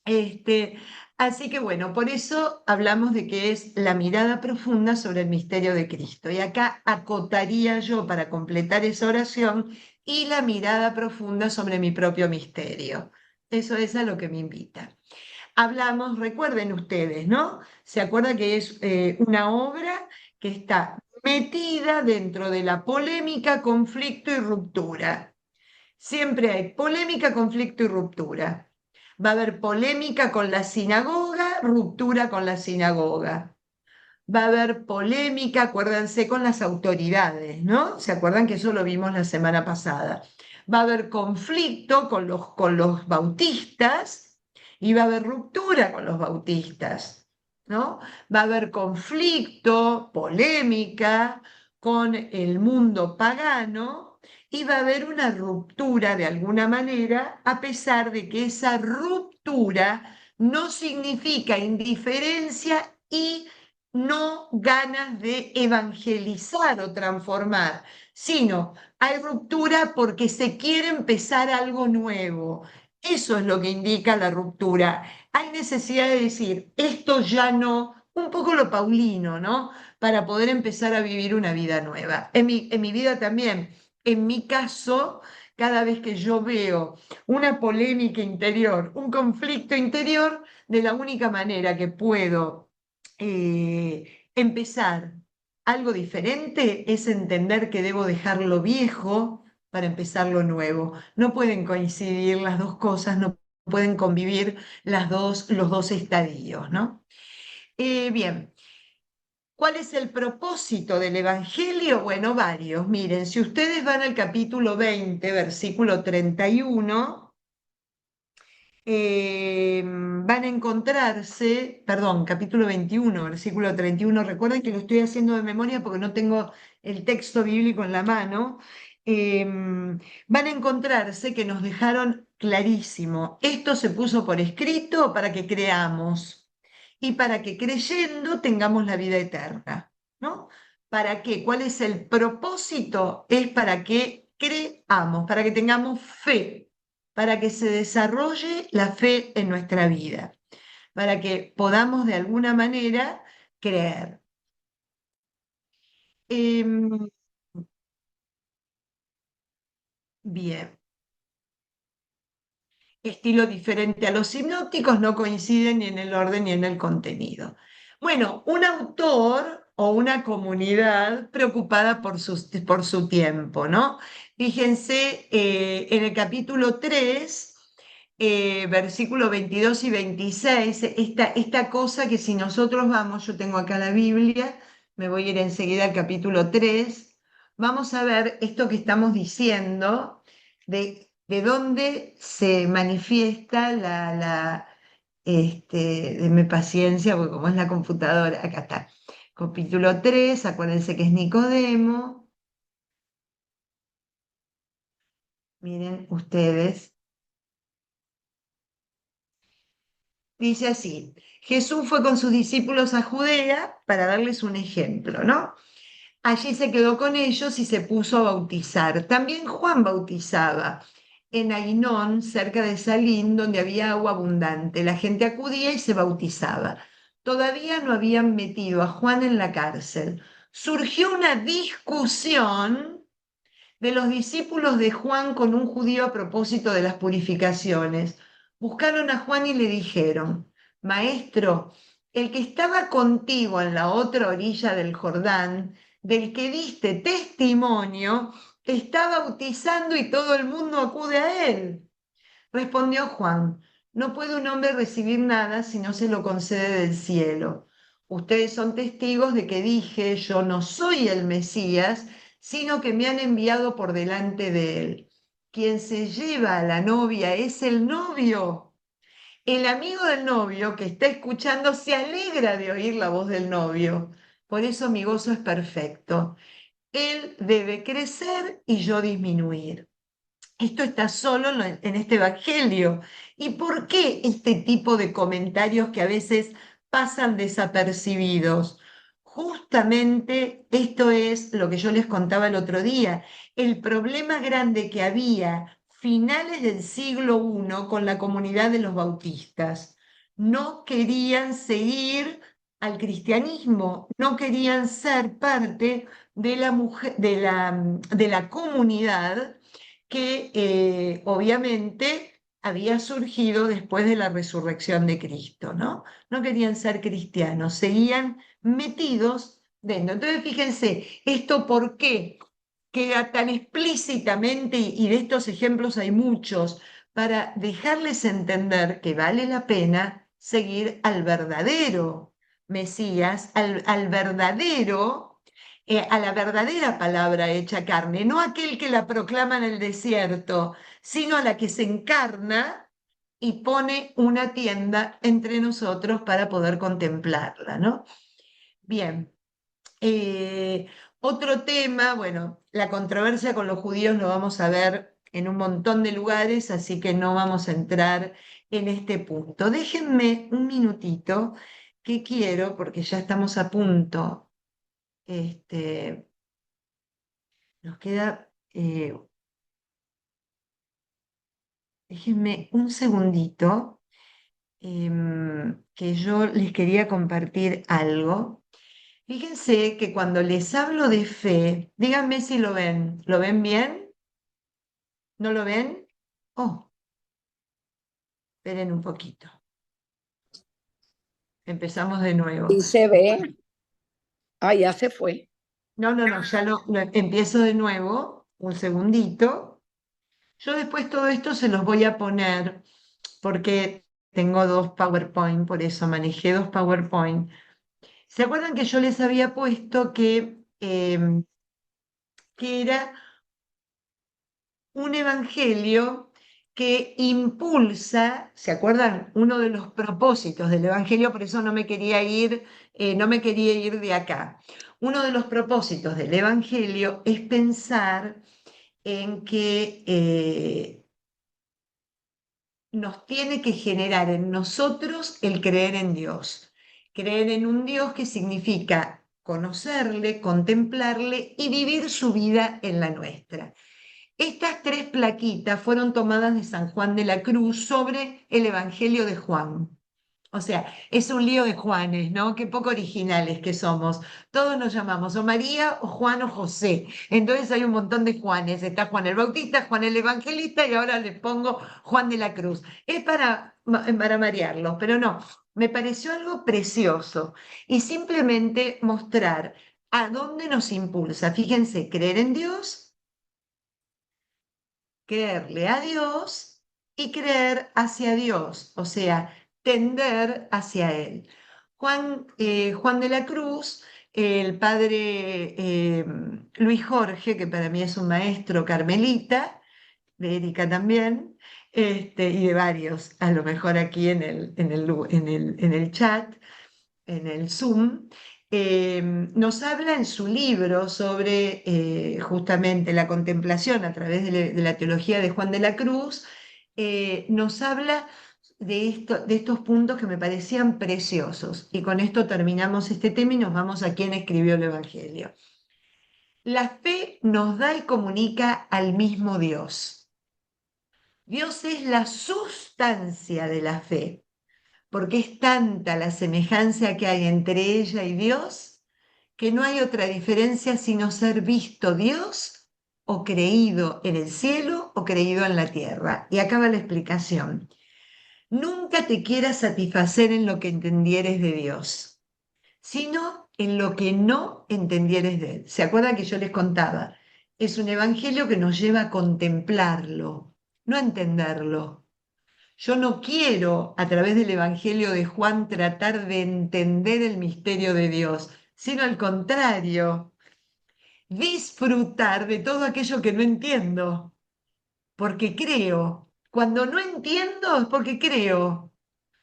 Este, así que bueno, por eso hablamos de que es la mirada profunda sobre el misterio de Cristo. Y acá acotaría yo para completar esa oración y la mirada profunda sobre mi propio misterio. Eso es a lo que me invita. Hablamos, recuerden ustedes, ¿no? Se acuerda que es una obra que está metida dentro de la polémica, conflicto y ruptura. Siempre hay polémica, conflicto y ruptura. Va a haber polémica con la sinagoga, ruptura con la sinagoga. Va a haber polémica, acuérdense, con las autoridades, ¿no? ¿Se acuerdan que eso lo vimos la semana pasada? Va a haber conflicto con los bautistas y va a haber ruptura con los bautistas, ¿no? Va a haber conflicto, polémica con el mundo pagano y va a haber una ruptura de alguna manera, a pesar de que esa ruptura no significa indiferencia y no ganas de evangelizar o transformar, sino hay ruptura porque se quiere empezar algo nuevo. Eso es lo que indica la ruptura. Hay necesidad de decir, esto ya no, un poco lo paulino, ¿no? Para poder empezar a vivir una vida nueva. En mi vida también, en mi caso, cada vez que yo veo una polémica interior, un conflicto interior, de la única manera que puedo empezar algo diferente es entender que debo dejar lo viejo para empezar lo nuevo. No pueden coincidir las dos cosas, no pueden convivir los dos estadios, ¿no? Bien, ¿cuál es el propósito del Evangelio? Bueno, varios. Miren, si ustedes van al capítulo 20, versículo 31, van a encontrarse, perdón, capítulo 21, versículo 31. Recuerden que lo estoy haciendo de memoria porque no tengo el texto bíblico en la mano. Van a encontrarse que nos dejaron clarísimo, esto se puso por escrito para que creamos y para que creyendo tengamos la vida eterna, ¿no? ¿Para qué? ¿Cuál es el propósito? Es para que creamos, para que tengamos fe, para que se desarrolle la fe en nuestra vida, para que podamos de alguna manera creer. Em, bien, estilo diferente a los hipnóticos, no coinciden ni en el orden ni en el contenido. Bueno, un autor o una comunidad preocupada por su tiempo, ¿no? Fíjense, en el capítulo 3, versículos 22 y 26, esta cosa que si nosotros vamos, yo tengo acá la Biblia, me voy a ir enseguida al capítulo 3, vamos a ver esto que estamos diciendo de dónde se manifiesta denme paciencia, porque como es la computadora, acá está. Capítulo 3, acuérdense que es Nicodemo. Miren ustedes. Dice así, Jesús fue con sus discípulos a Judea para darles un ejemplo, ¿no? Allí se quedó con ellos y se puso a bautizar. También Juan bautizaba en Ainón, cerca de Salín, donde había agua abundante. La gente acudía y se bautizaba. Todavía no habían metido a Juan en la cárcel. Surgió una discusión de los discípulos de Juan con un judío a propósito de las purificaciones. Buscaron a Juan y le dijeron, Maestro, el que estaba contigo en la otra orilla del Jordán, del que diste testimonio, está bautizando y todo el mundo acude a él. Respondió Juan, no puede un hombre recibir nada si no se lo concede del cielo. Ustedes son testigos de que dije, yo no soy el Mesías, sino que me han enviado por delante de él. Quien se lleva a la novia es el novio. el amigo del novio que está escuchando se alegra de oír la voz del novio. Por eso mi gozo es perfecto. Él debe crecer y yo disminuir. Esto está solo en este evangelio. ¿Y por qué este tipo de comentarios que a veces pasan desapercibidos? Justamente esto es lo que yo les contaba el otro día, el problema grande que había finales del siglo I con la comunidad de los bautistas. No querían seguir al cristianismo, no querían ser parte de la mujer, de la comunidad que obviamente había surgido después de la resurrección de Cristo, ¿no? No querían ser cristianos, seguían metidos dentro. Entonces, fíjense, ¿esto por qué queda tan explícitamente, y de estos ejemplos hay muchos, para dejarles entender que vale la pena seguir al verdadero Mesías, al verdadero a la verdadera palabra hecha carne, no aquel que la proclama en el desierto, sino a la que se encarna y pone una tienda entre nosotros para poder contemplarla, ¿no? Bien. Eh, Otro tema, bueno, la controversia con los judíos lo vamos a ver en un montón de lugares, así que no vamos a entrar en este punto. Déjenme un minutito que quiero, porque ya estamos a punto, este, nos queda, déjenme un segundito, que yo les quería compartir algo. Fíjense que cuando les hablo de fe, díganme si lo ven bien? ¿No lo ven? Oh, esperen un poquito. Empezamos de Y nuevo. se ve, ah, ya se fue. No, no, no, ya empiezo de nuevo, un segundito. Yo después todo esto se los voy a poner porque tengo dos PowerPoint, por eso manejé dos PowerPoint. ¿Se acuerdan que yo les había puesto que era un evangelio que impulsa, ¿se acuerdan? Uno de los propósitos del evangelio, por eso no me quería ir de acá. Uno de los propósitos del evangelio es pensar en que nos tiene que generar en nosotros el creer en Dios. Creer en un Dios que significa conocerle, contemplarle y vivir su vida en la nuestra. Estas tres plaquitas fueron tomadas de San Juan de la Cruz sobre el Evangelio de Juan. O sea, es un lío de Juanes, ¿no? Qué poco originales que somos. Todos nos llamamos o María o Juan o José. Entonces hay un montón de Juanes. Está Juan el Bautista, Juan el Evangelista y ahora les pongo Juan de la Cruz. Es para marearlos, pero no. Me pareció algo precioso y simplemente mostrar a dónde nos impulsa. Fíjense, creer en Dios, creerle a Dios y creer hacia Dios, o sea, tender hacia Él. Juan de la Cruz, el padre Luis Jorge, que para mí es un maestro carmelita, de Erika también, y de varios, a lo mejor aquí en el chat, en el Zoom, nos habla en su libro sobre justamente la contemplación a través de la teología de Juan de la Cruz, nos habla de estos puntos que me parecían preciosos. Y con esto terminamos este tema y nos vamos a quién escribió el Evangelio. La fe nos da y comunica al mismo Dios. Dios es la sustancia de la fe, porque es tanta la semejanza que hay entre ella y Dios, que no hay otra diferencia sino ser visto Dios o creído en el cielo o creído en la tierra. Y acaba la explicación. Nunca te quieras satisfacer en lo que entendieres de Dios, sino en lo que no entendieres de Él. ¿Se acuerdan que yo les contaba? Es un evangelio que nos lleva a contemplarlo, no a entenderlo. Yo no quiero, a través del Evangelio de Juan, tratar de entender el misterio de Dios, sino al contrario, disfrutar de todo aquello que no entiendo, porque creo. Cuando no entiendo es porque creo.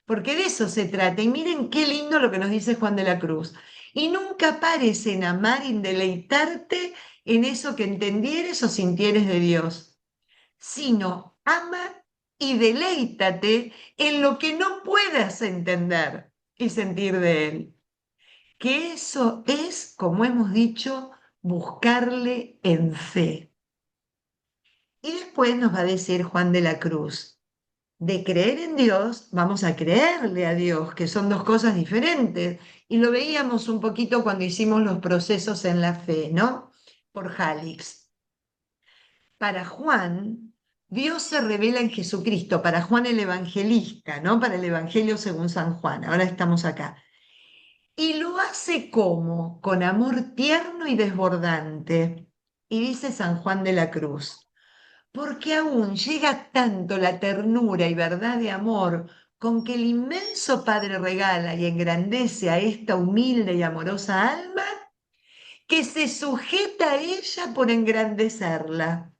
porque de eso se trata. Y miren qué lindo lo que nos dice Juan de la Cruz. Y nunca pares en amar y en deleitarte en eso que entendieres o sintieres de Dios, sino ama y deleítate en lo que no puedas entender y sentir de Él. Que eso es, como hemos dicho, buscarle en fe. Y después nos va a decir Juan de la Cruz, de creer en Dios, vamos a creerle a Dios, que son dos cosas diferentes. Y lo veíamos un poquito cuando hicimos los procesos en la fe, ¿no? Por Jalix. Para Juan, Dios se revela en Jesucristo, para Juan el evangelista, ¿no? Para el Evangelio según San Juan. Ahora estamos acá. Y lo hace como, con amor tierno y desbordante. Y dice San Juan de la Cruz, porque aún llega tanto la ternura y verdad de amor con que el inmenso Padre regala y engrandece a esta humilde y amorosa alma, que se sujeta a ella por engrandecerla,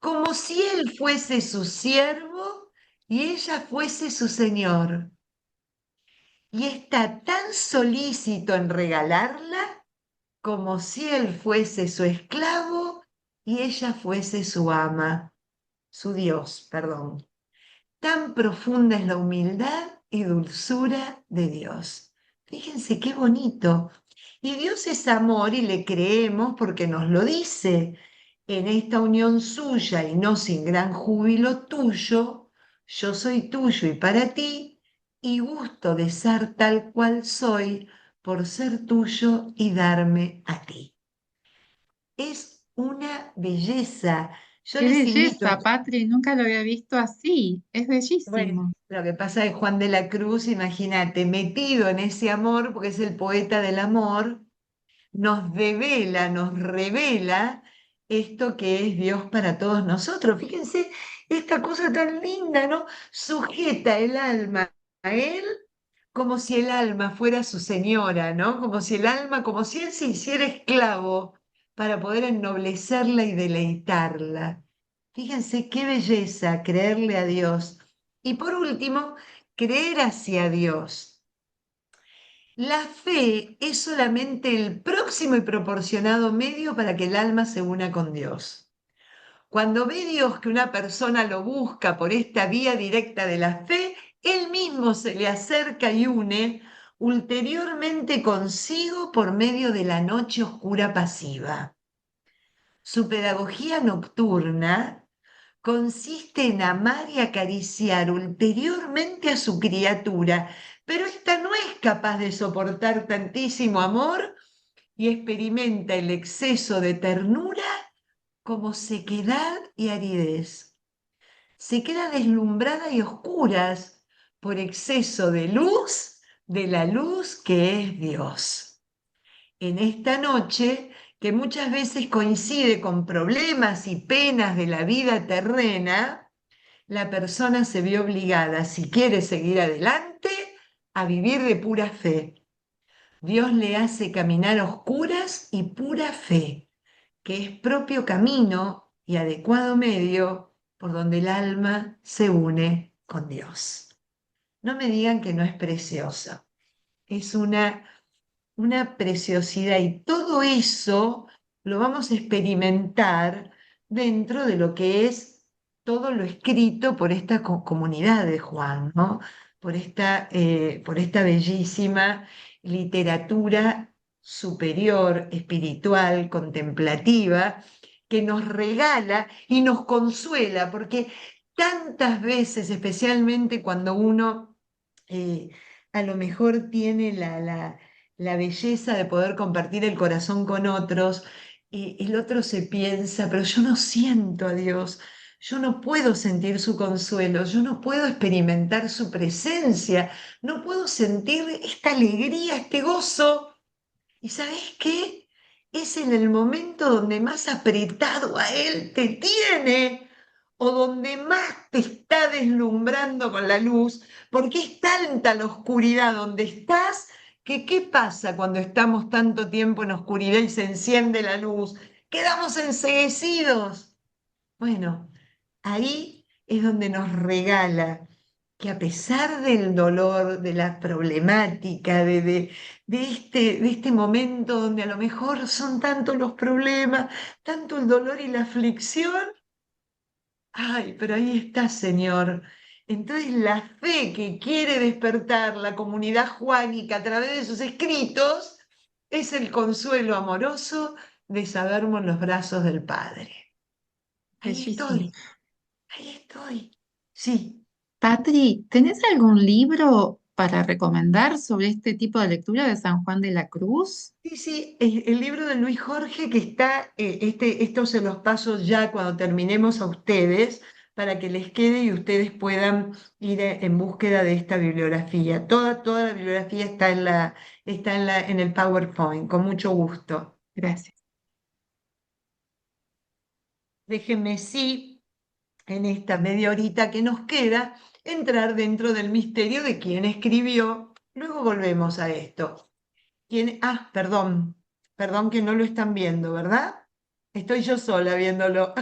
como si él fuese su siervo y ella fuese su señor. Y está tan solícito en regalarla como si él fuese su esclavo y ella fuese su ama, su Dios, perdón. Tan profunda es la humildad y dulzura de Dios. Fíjense qué bonito. Y Dios es amor y le creemos porque nos lo dice. En esta unión suya y no sin gran júbilo tuyo, yo soy tuyo y para ti, y gusto de ser tal cual soy por ser tuyo y darme a ti. Es una belleza. Yo Qué les invito. belleza, Patri, nunca lo había visto así. Es Bueno, bellísimo. lo que pasa es Juan de la Cruz, imagínate, metido en ese amor, porque es el poeta del amor, nos devela, nos revela esto que es Dios para todos nosotros. Fíjense esta cosa tan linda, ¿no? Sujeta el alma a Él como si el alma fuera su señora, ¿no? Como si el alma, como si Él se hiciera esclavo para poder ennoblecerla y deleitarla. Fíjense qué belleza creerle a Dios. Y por último, creer hacia Dios. La fe es solamente el próximo y proporcionado medio para que el alma se una con Dios. Cuando ve Dios que una persona lo busca por esta vía directa de la fe, Él mismo se le acerca y une ulteriormente consigo por medio de la noche oscura pasiva. Su pedagogía nocturna consiste en amar y acariciar ulteriormente a su criatura, pero ésta no es capaz de soportar tantísimo amor y experimenta el exceso de ternura como sequedad y aridez. Se queda deslumbrada y oscuras por exceso de luz, de la luz que es Dios. En esta noche, que muchas veces coincide con problemas y penas de la vida terrena, la persona se ve obligada, si quiere seguir adelante, a vivir de pura fe. Dios le hace caminar a oscuras y pura fe, que es propio camino y adecuado medio por donde el alma se une con Dios. No me digan que no es preciosa. Es una preciosidad y todo eso lo vamos a experimentar dentro de lo que es todo lo escrito por esta comunidad de Juan, ¿no? Por esta bellísima literatura superior, espiritual, contemplativa, que nos regala y nos consuela, porque tantas veces, especialmente cuando uno a lo mejor tiene la belleza de poder compartir el corazón con otros, y el otro se piensa, pero yo no siento a Dios, yo no puedo sentir su consuelo, yo no puedo experimentar su presencia, no puedo sentir esta alegría, este gozo. ¿Y sabes qué? Es en el momento donde más apretado a Él te tiene o donde más te está deslumbrando con la luz, porque es tanta la oscuridad donde estás que ¿qué pasa cuando estamos tanto tiempo en oscuridad y se enciende la luz? Quedamos enceguecidos. Bueno, ahí es donde nos regala que a pesar del dolor, de la problemática, de este momento donde a lo mejor son tantos los problemas, tanto el dolor y la aflicción, ay, pero ahí está, Señor. Entonces la fe que quiere despertar la comunidad juánica a través de sus escritos es el consuelo amoroso de sabernos en los brazos del Padre. Ahí Bellísimo. estoy, ahí estoy. Sí, Patri, ¿tenés algún libro para recomendar sobre este tipo de lectura de San Juan de la Cruz? sí, sí, el libro de Luis Jorge que está, esto se los paso ya cuando terminemos a ustedes para que les quede y ustedes puedan ir en búsqueda de esta bibliografía. Toda la bibliografía en el PowerPoint, con mucho gusto. Gracias. Déjenme sí, en esta media horita que nos queda, entrar dentro del misterio de quién escribió. Luego volvemos a esto. Perdón que no lo están viendo, ¿verdad? Estoy yo sola viéndolo.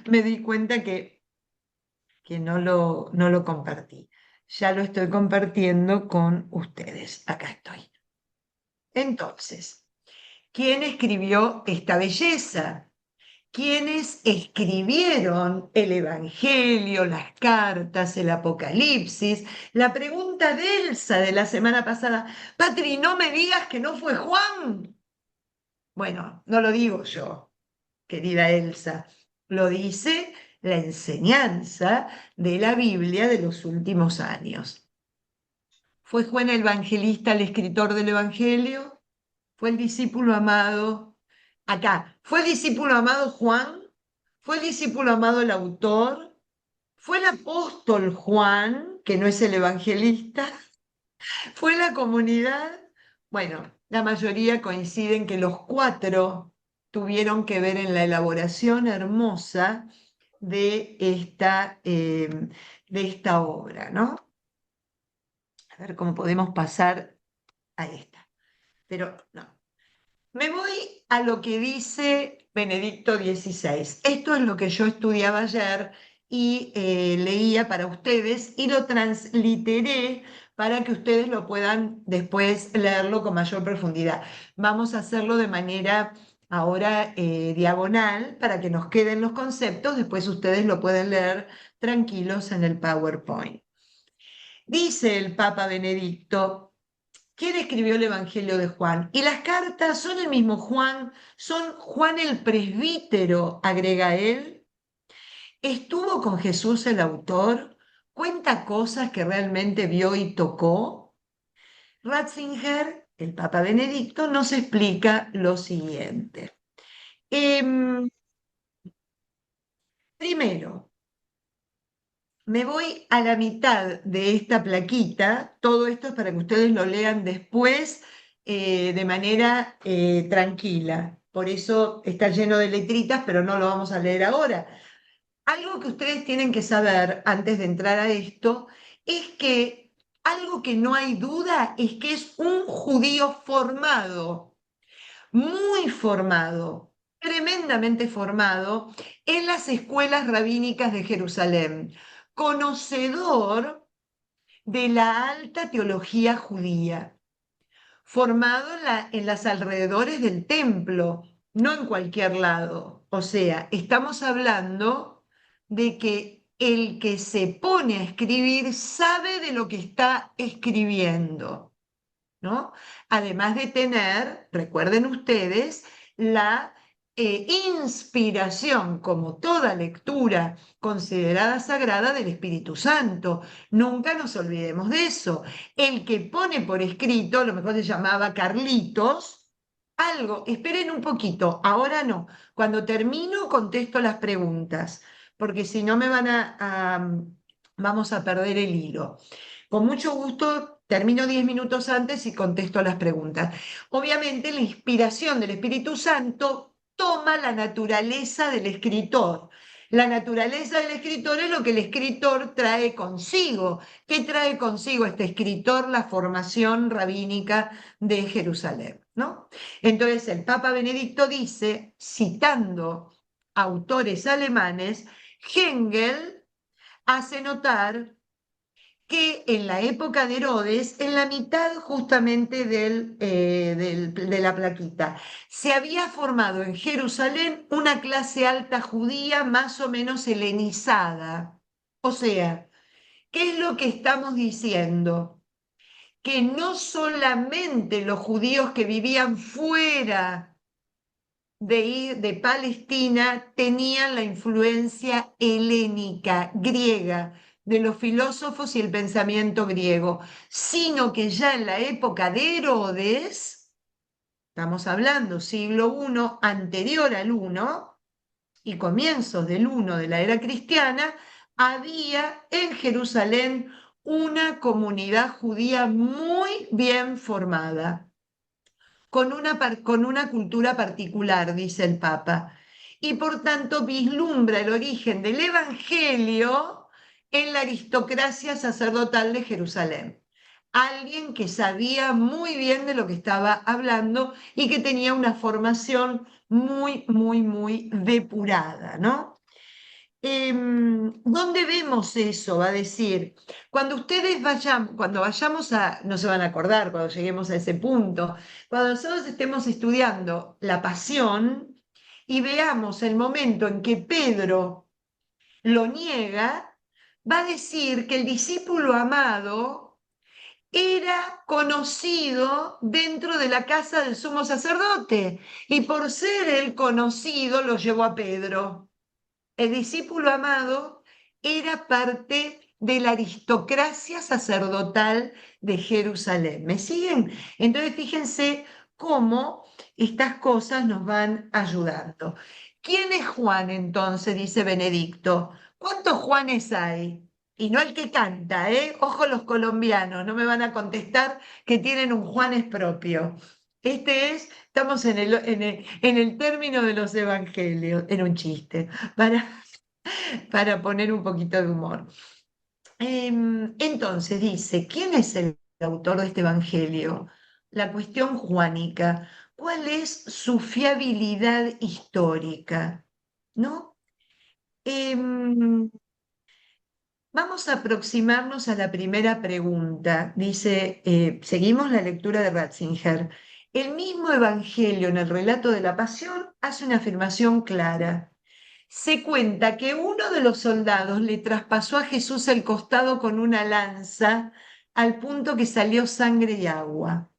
Me di cuenta que no lo compartí. Ya lo estoy compartiendo con ustedes. Acá estoy. Entonces, ¿quién escribió esta belleza? ¿Quiénes escribieron el Evangelio, las cartas, el Apocalipsis? La pregunta de Elsa de la semana pasada, Patri, no me digas que no fue Juan. Bueno, no lo digo yo, querida Elsa, lo dice la enseñanza de la Biblia de los últimos años. ¿Fue Juan el Evangelista el escritor del Evangelio? ¿Fue el discípulo amado? Acá, ¿fue el discípulo amado Juan? ¿Fue el discípulo amado el autor? ¿Fue el apóstol Juan, que no es el evangelista? ¿Fue la comunidad? Bueno, la mayoría coinciden que los cuatro tuvieron que ver en la elaboración hermosa de esta obra, ¿no? A ver cómo podemos pasar a esta. Pero no. Me voy a lo que dice Benedicto XVI. Esto es lo que yo estudiaba ayer y leía para ustedes y lo transliteré para que ustedes lo puedan después leerlo con mayor profundidad. Vamos a hacerlo de manera ahora diagonal para que nos queden los conceptos, después ustedes lo pueden leer tranquilos en el PowerPoint. Dice el Papa Benedicto, ¿quién escribió el Evangelio de Juan? Y las cartas son el mismo Juan, son Juan el presbítero, agrega él. ¿Estuvo con Jesús el autor? ¿Cuenta cosas que realmente vio y tocó? Ratzinger, el Papa Benedicto, nos explica lo siguiente. Primero, me voy a la mitad de esta plaquita, todo esto es para que ustedes lo lean después de manera tranquila, por eso está lleno de letritas, pero no lo vamos a leer ahora. Algo que ustedes tienen que saber antes de entrar a esto es que algo que no hay duda es que es un judío formado, muy formado, tremendamente formado en las escuelas rabínicas de Jerusalén, conocedor de la alta teología judía, formado en las alrededores del templo, no en cualquier lado. O sea, estamos hablando de que el que se pone a escribir sabe de lo que está escribiendo, ¿no? Además de tener, recuerden ustedes, la inspiración, como toda lectura considerada sagrada del Espíritu Santo. Nunca nos olvidemos de eso. El que pone por escrito, a lo mejor se llamaba Carlitos, algo, esperen un poquito, ahora no. Cuando termino contesto las preguntas, porque si no me vamos a perder el hilo. Con mucho gusto, termino 10 minutos antes y contesto las preguntas. Obviamente, la inspiración del Espíritu Santo toma la naturaleza del escritor. La naturaleza del escritor es lo que el escritor trae consigo. ¿Qué trae consigo este escritor? La formación rabínica de Jerusalén, ¿no? Entonces, el Papa Benedicto dice, citando autores alemanes, Hengel hace notar que en la época de Herodes, en la mitad justamente de la plaquita, se había formado en Jerusalén una clase alta judía más o menos helenizada. O sea, ¿qué es lo que estamos diciendo? Que no solamente los judíos que vivían fuera de Palestina tenían la influencia helénica, griega, de los filósofos y el pensamiento griego, sino que ya en la época de Herodes, estamos hablando siglo I, anterior al I, y comienzos del I de la era cristiana, había en Jerusalén una comunidad judía muy bien formada con una cultura particular, dice el Papa, y por tanto vislumbra el origen del Evangelio en la aristocracia sacerdotal de Jerusalén. Alguien que sabía muy bien de lo que estaba hablando y que tenía una formación muy, muy, muy depurada, ¿no? ¿Dónde vemos eso? Va a decir, cuando ustedes vayan, cuando vayamos a, no se van a acordar cuando lleguemos a ese punto, cuando nosotros estemos estudiando la pasión y veamos el momento en que Pedro lo niega, va a decir que el discípulo amado era conocido dentro de la casa del sumo sacerdote y por ser el conocido lo llevó a Pedro. El discípulo amado era parte de la aristocracia sacerdotal de Jerusalén. ¿Me siguen? Entonces fíjense cómo estas cosas nos van ayudando. ¿Quién es Juan entonces? Dice Benedicto. ¿Cuántos Juanes hay? Y no el que canta, ¿eh? Ojo los colombianos, no me van a contestar que tienen un Juanes propio. Estamos en el término de los evangelios, en un chiste, para poner un poquito de humor. Entonces dice, ¿quién es el autor de este evangelio? La cuestión juánica, ¿cuál es su fiabilidad histórica? ¿No? Em, Vamos a aproximarnos a la primera pregunta. Dice, seguimos la lectura de Ratzinger. El mismo Evangelio en el relato de la Pasión hace una afirmación clara. Se cuenta que uno de los soldados le traspasó a Jesús el costado con una lanza al punto que salió sangre y agua.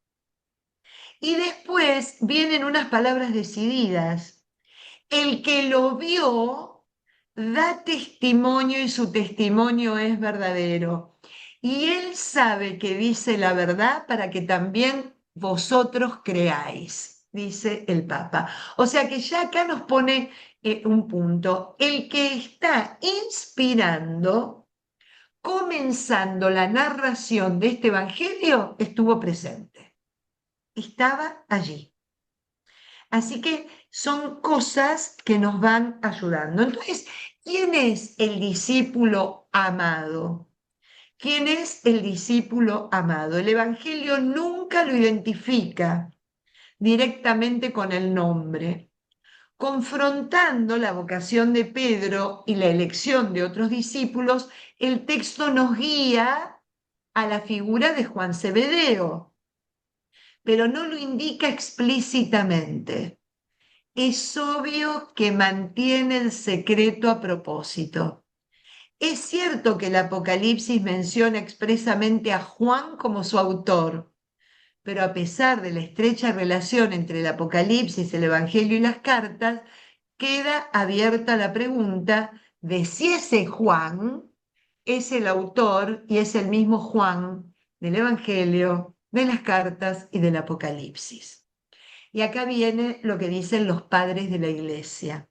Y después vienen unas palabras decididas. El que lo vio da testimonio y su testimonio es verdadero. Y él sabe que dice la verdad para que también vosotros creáis, dice el Papa. O sea que ya acá nos pone un punto. El que está inspirando, comenzando la narración de este Evangelio, estuvo presente. Estaba allí. Así que son cosas que nos van ayudando. Entonces, ¿quién es el discípulo amado? ¿Quién es el discípulo amado? El Evangelio nunca lo identifica directamente con el nombre. Confrontando la vocación de Pedro y la elección de otros discípulos, el texto nos guía a la figura de Juan Zebedeo, pero no lo indica explícitamente. Es obvio que mantiene el secreto a propósito. Es cierto que el Apocalipsis menciona expresamente a Juan como su autor, pero a pesar de la estrecha relación entre el Apocalipsis, el Evangelio y las cartas, queda abierta la pregunta de si ese Juan es el autor y es el mismo Juan del Evangelio, de las cartas y del Apocalipsis. Y acá viene lo que dicen los padres de la Iglesia.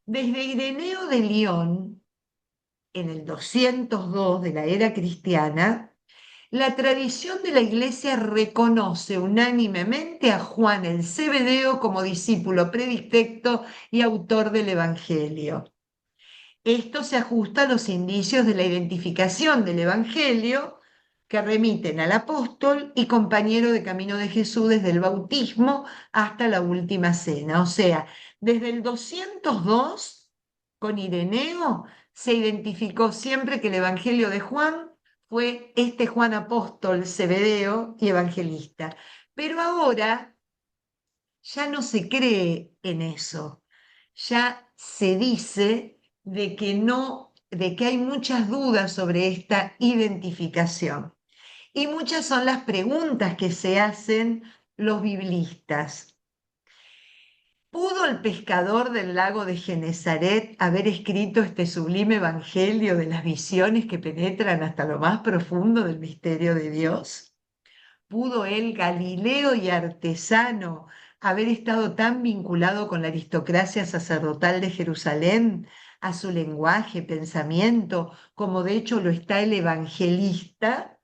Desde Ireneo de León, en el 202 de la era cristiana, la tradición de la Iglesia reconoce unánimemente a Juan el Zebedeo como discípulo predilecto y autor del Evangelio. Esto se ajusta a los indicios de la identificación del Evangelio que remiten al apóstol y compañero de camino de Jesús desde el bautismo hasta la última cena. O sea, desde el 202, con Ireneo, se identificó siempre que el Evangelio de Juan fue este Juan Apóstol, Zebedeo y evangelista. Pero ahora ya no se cree en eso, ya se dice de que no, de que hay muchas dudas sobre esta identificación. Y muchas son las preguntas que se hacen los biblistas. ¿Pudo el pescador del lago de Genezaret haber escrito este sublime evangelio de las visiones que penetran hasta lo más profundo del misterio de Dios? ¿Pudo él, Galileo y artesano, haber estado tan vinculado con la aristocracia sacerdotal de Jerusalén, a su lenguaje, pensamiento, como de hecho lo está el evangelista?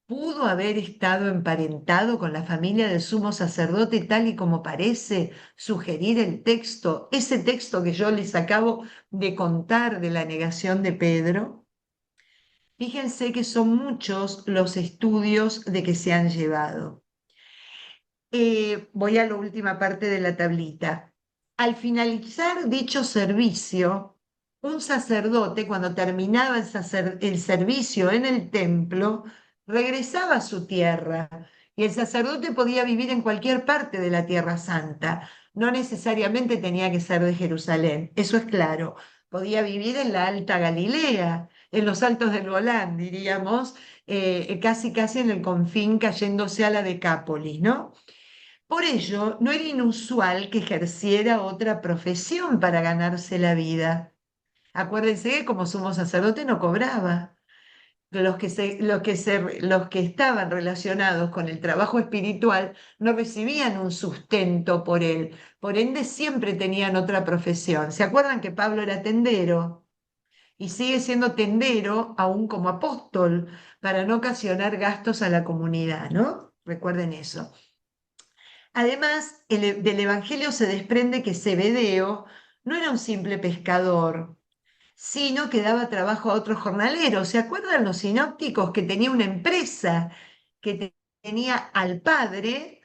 ¿Pudo haber estado emparentado con la familia del sumo sacerdote tal y como parece sugerir el texto, ese texto que yo les acabo de contar de la negación de Pedro? Fíjense que son muchos los estudios de que se han llevado. Voy a la última parte de la tablita. Al finalizar dicho servicio, un sacerdote, cuando terminaba el servicio en el templo, regresaba a su tierra y el sacerdote podía vivir en cualquier parte de la Tierra Santa. No necesariamente tenía que ser de Jerusalén, eso es claro. Podía vivir en la Alta Galilea, en los Altos del Golán, diríamos, casi casi en el confín cayéndose a la Decápolis, ¿no? Por ello, no era inusual que ejerciera otra profesión para ganarse la vida. Acuérdense que como sumo sacerdote no cobraba. Los que estaban relacionados con el trabajo espiritual no recibían un sustento por él. Por ende, siempre tenían otra profesión. ¿Se acuerdan que Pablo era tendero? Y sigue siendo tendero aún como apóstol para no ocasionar gastos a la comunidad, ¿no? Recuerden eso. Además, del Evangelio se desprende que Zebedeo no era un simple pescador, sino que daba trabajo a otros jornaleros. ¿Se acuerdan los sinópticos que tenía una empresa, que tenía al padre,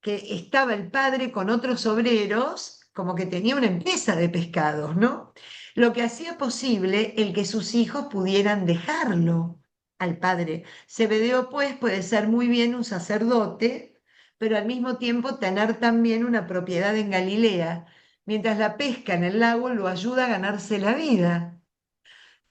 que estaba el padre con otros obreros, como que tenía una empresa de pescados, ¿no? Lo que hacía posible el que sus hijos pudieran dejarlo al padre. Zebedeo, pues, puede ser muy bien un sacerdote, pero al mismo tiempo tener también una propiedad en Galilea, mientras la pesca en el lago lo ayuda a ganarse la vida.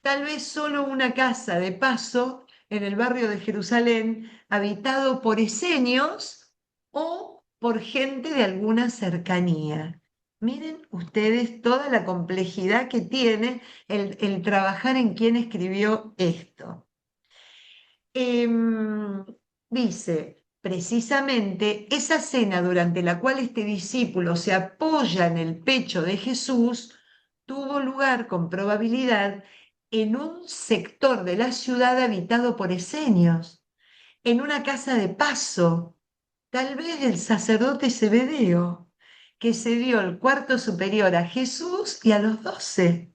Tal vez solo una casa de paso en el barrio de Jerusalén, habitado por esenios o por gente de alguna cercanía. Miren ustedes toda la complejidad que tiene el trabajar en quien escribió esto. Dice, precisamente esa cena durante la cual este discípulo se apoya en el pecho de Jesús tuvo lugar con probabilidad en un sector de la ciudad habitado por esenios, en una casa de paso, tal vez del sacerdote Zebedeo, que cedió el cuarto superior a Jesús y a los 12.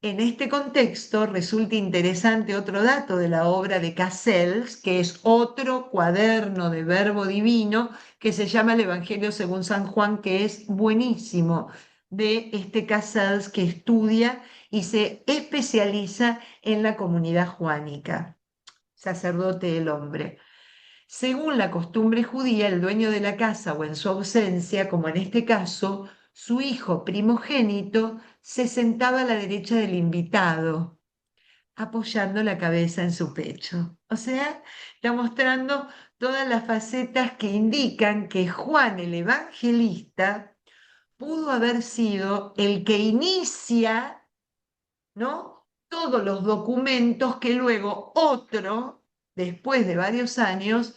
En este contexto resulta interesante otro dato de la obra de Cassels, que es otro cuaderno de Verbo Divino que se llama el Evangelio según San Juan, que es buenísimo, de este Cassels que estudia y se especializa en la comunidad juánica, sacerdote del hombre. Según la costumbre judía, el dueño de la casa o en su ausencia, como en este caso, su hijo primogénito se sentaba a la derecha del invitado, apoyando la cabeza en su pecho. O sea, está mostrando todas las facetas que indican que Juan el Evangelista pudo haber sido el que inicia, ¿no?, todos los documentos que luego otro, después de varios años,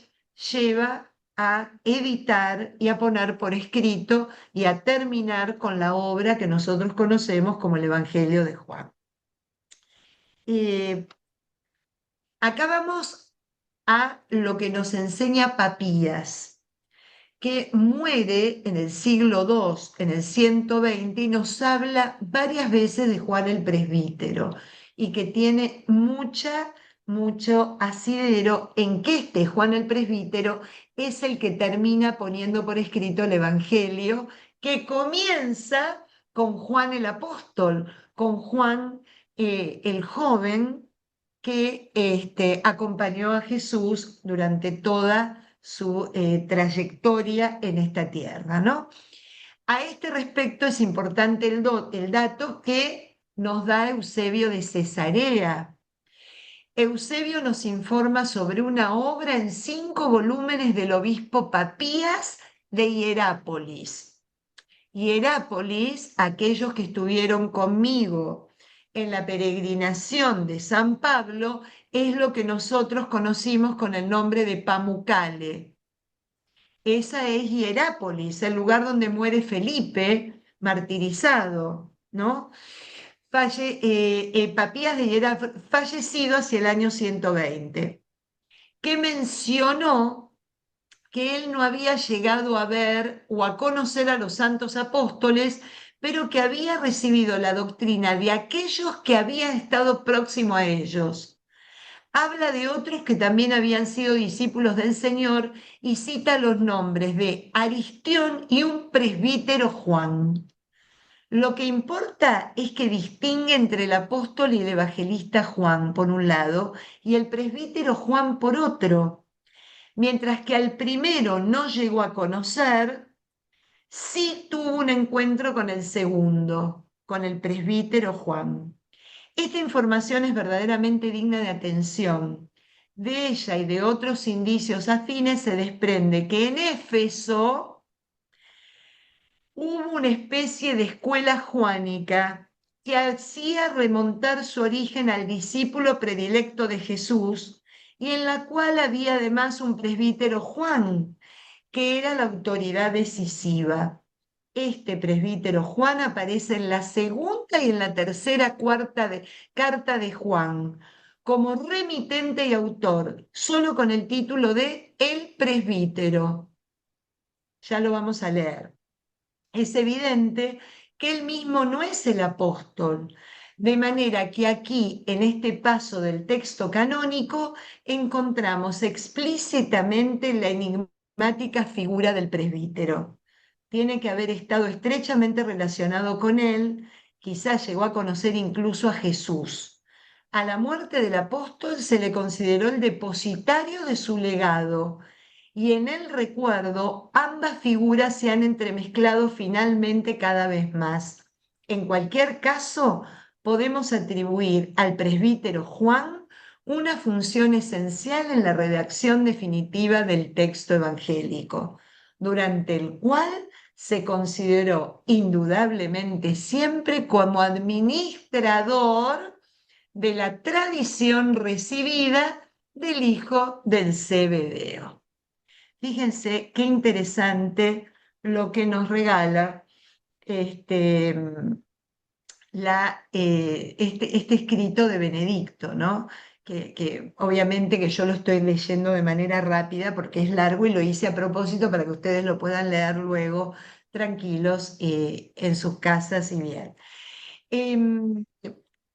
lleva a editar y a poner por escrito y a terminar con la obra que nosotros conocemos como el Evangelio de Juan. Acá vamos a lo que nos enseña Papías, que muere en el siglo II, en el 120, y nos habla varias veces de Juan el Presbítero, y que tiene mucho asidero en que este Juan el Presbítero es el que termina poniendo por escrito el Evangelio, que comienza con Juan el Apóstol, con Juan el joven, que acompañó a Jesús durante toda su trayectoria en esta tierra, ¿no? A este respecto es importante el dato que nos da Eusebio de Cesarea. Eusebio nos informa sobre una obra en 5 volúmenes del obispo Papías de Hierápolis. Hierápolis, aquellos que estuvieron conmigo en la peregrinación de San Pablo, es lo que nosotros conocimos con el nombre de Pamukkale. Esa es Hierápolis, el lugar donde muere Felipe, martirizado, ¿no? Papías de Hierápolis, fallecido hacia el año 120, que mencionó que él no había llegado a ver o a conocer a los santos apóstoles, pero que había recibido la doctrina de aquellos que habían estado próximos a ellos. Habla de otros que también habían sido discípulos del Señor y cita los nombres de Aristión y un presbítero Juan. Lo que importa es que distingue entre el apóstol y el evangelista Juan, por un lado, y el presbítero Juan por otro. Mientras que al primero no llegó a conocer, sí tuvo un encuentro con el segundo, con el presbítero Juan. Esta información es verdaderamente digna de atención. De ella y de otros indicios afines se desprende que en Éfeso hubo una especie de escuela juánica que hacía remontar su origen al discípulo predilecto de Jesús y en la cual había además un presbítero Juan, que era la autoridad decisiva. Este presbítero Juan aparece en la segunda y en la tercera carta de Juan, como remitente y autor, solo con el título de El presbítero. Ya lo vamos a leer. Es evidente que él mismo no es el apóstol, de manera que aquí, en este paso del texto canónico, encontramos explícitamente la enigmática figura del presbítero. Tiene que haber estado estrechamente relacionado con él, quizás llegó a conocer incluso a Jesús. A la muerte del apóstol se le consideró el depositario de su legado, y en el recuerdo ambas figuras se han entremezclado finalmente cada vez más. En cualquier caso, podemos atribuir al presbítero Juan una función esencial en la redacción definitiva del texto evangélico, durante el cual se consideró indudablemente siempre como administrador de la tradición recibida del hijo del Zebedeo. Fíjense qué interesante lo que nos regala este escrito de Benedicto, ¿no? Que obviamente que yo lo estoy leyendo de manera rápida porque es largo y lo hice a propósito para que ustedes lo puedan leer luego tranquilos en sus casas y bien. Em,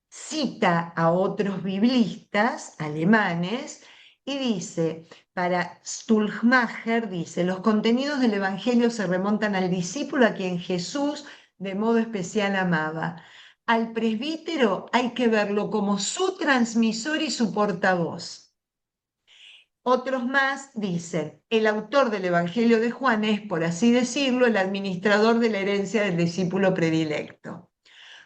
Cita a otros biblistas alemanes y dice, para Stulmacher, dice, los contenidos del Evangelio se remontan al discípulo a quien Jesús de modo especial amaba. Al presbítero hay que verlo como su transmisor y su portavoz. Otros más dicen, el autor del Evangelio de Juan es, por así decirlo, el administrador de la herencia del discípulo predilecto.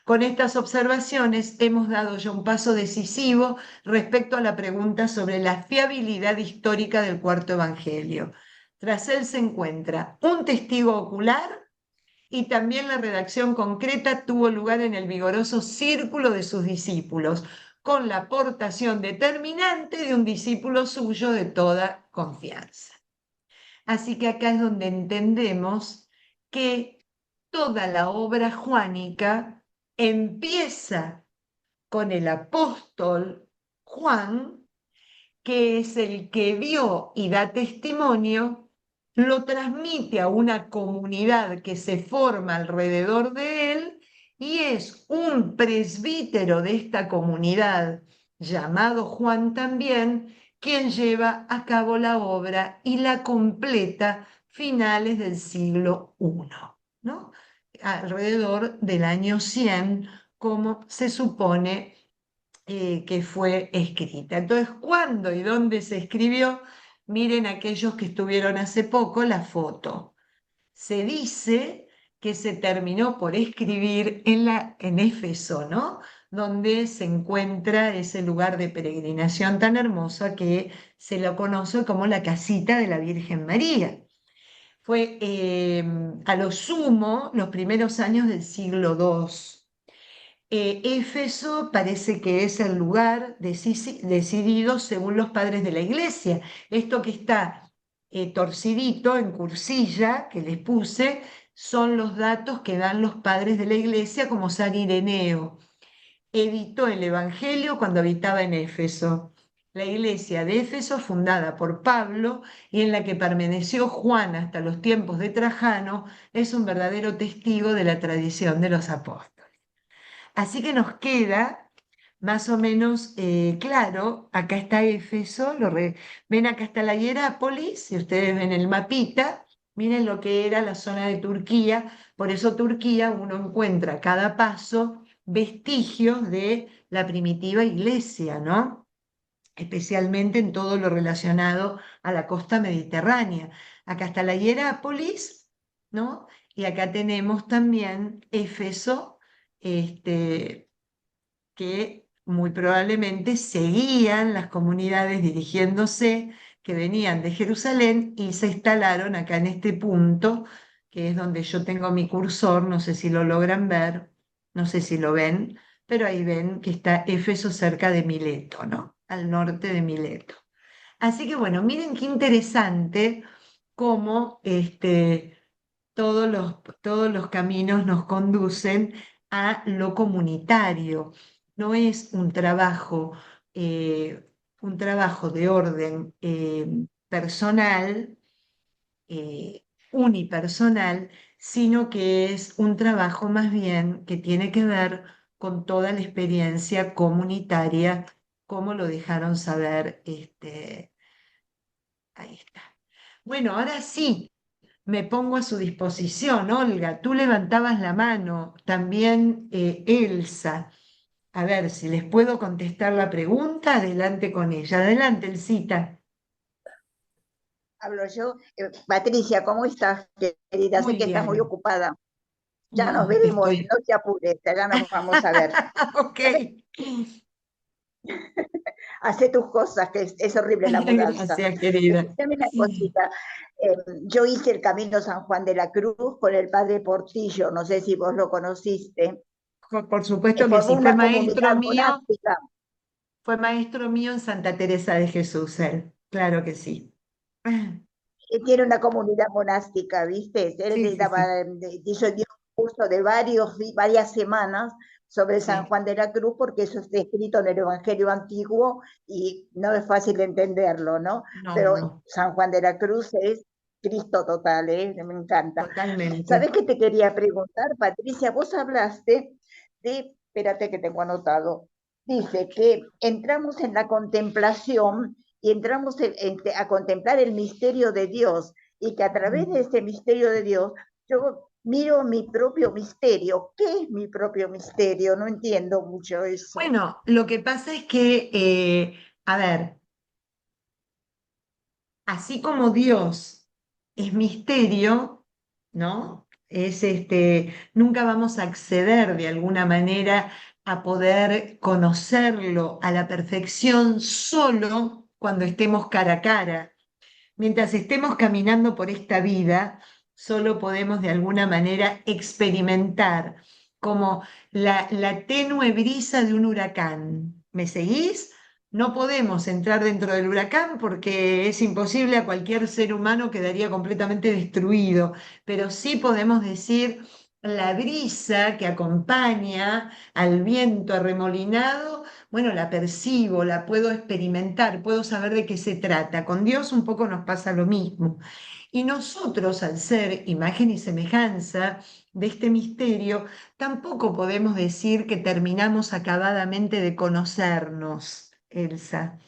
Con estas observaciones hemos dado ya un paso decisivo respecto a la pregunta sobre la fiabilidad histórica del cuarto Evangelio. Tras él se encuentra un testigo ocular y también la redacción concreta tuvo lugar en el vigoroso círculo de sus discípulos, con la aportación determinante de un discípulo suyo de toda confianza. Así que acá es donde entendemos que toda la obra juánica empieza con el apóstol Juan, que es el que vio y da testimonio, lo transmite a una comunidad que se forma alrededor de él y es un presbítero de esta comunidad, llamado Juan también, quien lleva a cabo la obra y la completa finales del siglo I, ¿no? Alrededor del año 100, como se supone que fue escrita. Entonces, ¿cuándo y dónde se escribió? Miren aquellos que estuvieron hace poco la foto. Se dice que se terminó por escribir en Éfeso, ¿no? Donde se encuentra ese lugar de peregrinación tan hermosa que se lo conoce como la casita de la Virgen María. Fue a lo sumo los primeros años del siglo II. Éfeso parece que es el lugar decidido según los padres de la iglesia. Esto que está torcidito en cursilla que les puse son los datos que dan los padres de la iglesia, como San Ireneo. Editó el Evangelio cuando habitaba en Éfeso. La iglesia de Éfeso, fundada por Pablo y en la que permaneció Juan hasta los tiempos de Trajano, es un verdadero testigo de la tradición de los apóstoles. Así que nos queda más o menos claro, acá está Éfeso, ven acá está la Hierápolis, si ustedes ven el mapita, miren lo que era la zona de Turquía, por eso Turquía uno encuentra a cada paso vestigios de la primitiva iglesia, ¿no? Especialmente en todo lo relacionado a la costa mediterránea. Acá está la Hierápolis, ¿no? Y acá tenemos también Éfeso, este, que muy probablemente seguían las comunidades dirigiéndose, que venían de Jerusalén y se instalaron acá en este punto, que es donde yo tengo mi cursor, no sé si lo logran ver, no sé si lo ven, pero ahí ven que está Éfeso cerca de Mileto, ¿no? Al norte de Mileto. Así que bueno, miren qué interesante cómo todos los caminos nos conducen a lo comunitario. No es un trabajo de orden personal, unipersonal, sino que es un trabajo más bien que tiene que ver con toda la experiencia comunitaria, como lo dejaron saber. Ahí está. Bueno, ahora sí, me pongo a su disposición, Olga. Tú levantabas la mano, también Elsa. A ver, si les puedo contestar la pregunta, adelante con ella. Adelante, Elsita. Hablo yo. Patricia, ¿cómo estás, querida? Sé Muy que estás muy bien. ocupada. Ya nos No, veremos, estoy. no te apures, ya nos vamos a ver. Ok. Hace tus cosas, que es horrible la mudanza. Gracias, querida. Escúchame una cosita. Yo hice el Camino San Juan de la Cruz con el padre Portillo, no sé si vos lo conociste. Por supuesto que Formó sí, una comunidad monástica. fue maestro mío en Santa Teresa de Jesús, él. Claro que sí. Que tiene una comunidad monástica, ¿viste? Él Sí, sí, sí, hizo un curso de varias semanas sobre San sí. Juan de la Cruz, porque eso está escrito en el Evangelio antiguo y no es fácil entenderlo, ¿no? No, Pero no, San Juan de la Cruz es Cristo total, ¿eh? Me encanta. totalmente. ¿Sabes qué te quería preguntar, Patricia? Vos hablaste espérate que tengo anotado, dice que entramos en la contemplación y entramos a contemplar el misterio de Dios y que a través de ese misterio de Dios yo miro mi propio misterio. ¿Qué es mi propio misterio? No entiendo mucho eso. Bueno, lo que pasa es que, a ver, así como Dios es misterio, ¿no? Nunca vamos a acceder de alguna manera a poder conocerlo a la perfección solo cuando estemos cara a cara. Mientras estemos caminando por esta vida, solo podemos de alguna manera experimentar como la tenue brisa de un huracán. ¿Me seguís? No podemos entrar dentro del huracán porque es imposible, a cualquier ser humano quedaría completamente destruido, pero sí podemos decir la brisa que acompaña al viento arremolinado, bueno, la percibo, la puedo experimentar, puedo saber de qué se trata. Con Dios un poco nos pasa lo mismo. Y nosotros, al ser imagen y semejanza de este misterio, tampoco podemos decir que terminamos acabadamente de conocernos, Elsa.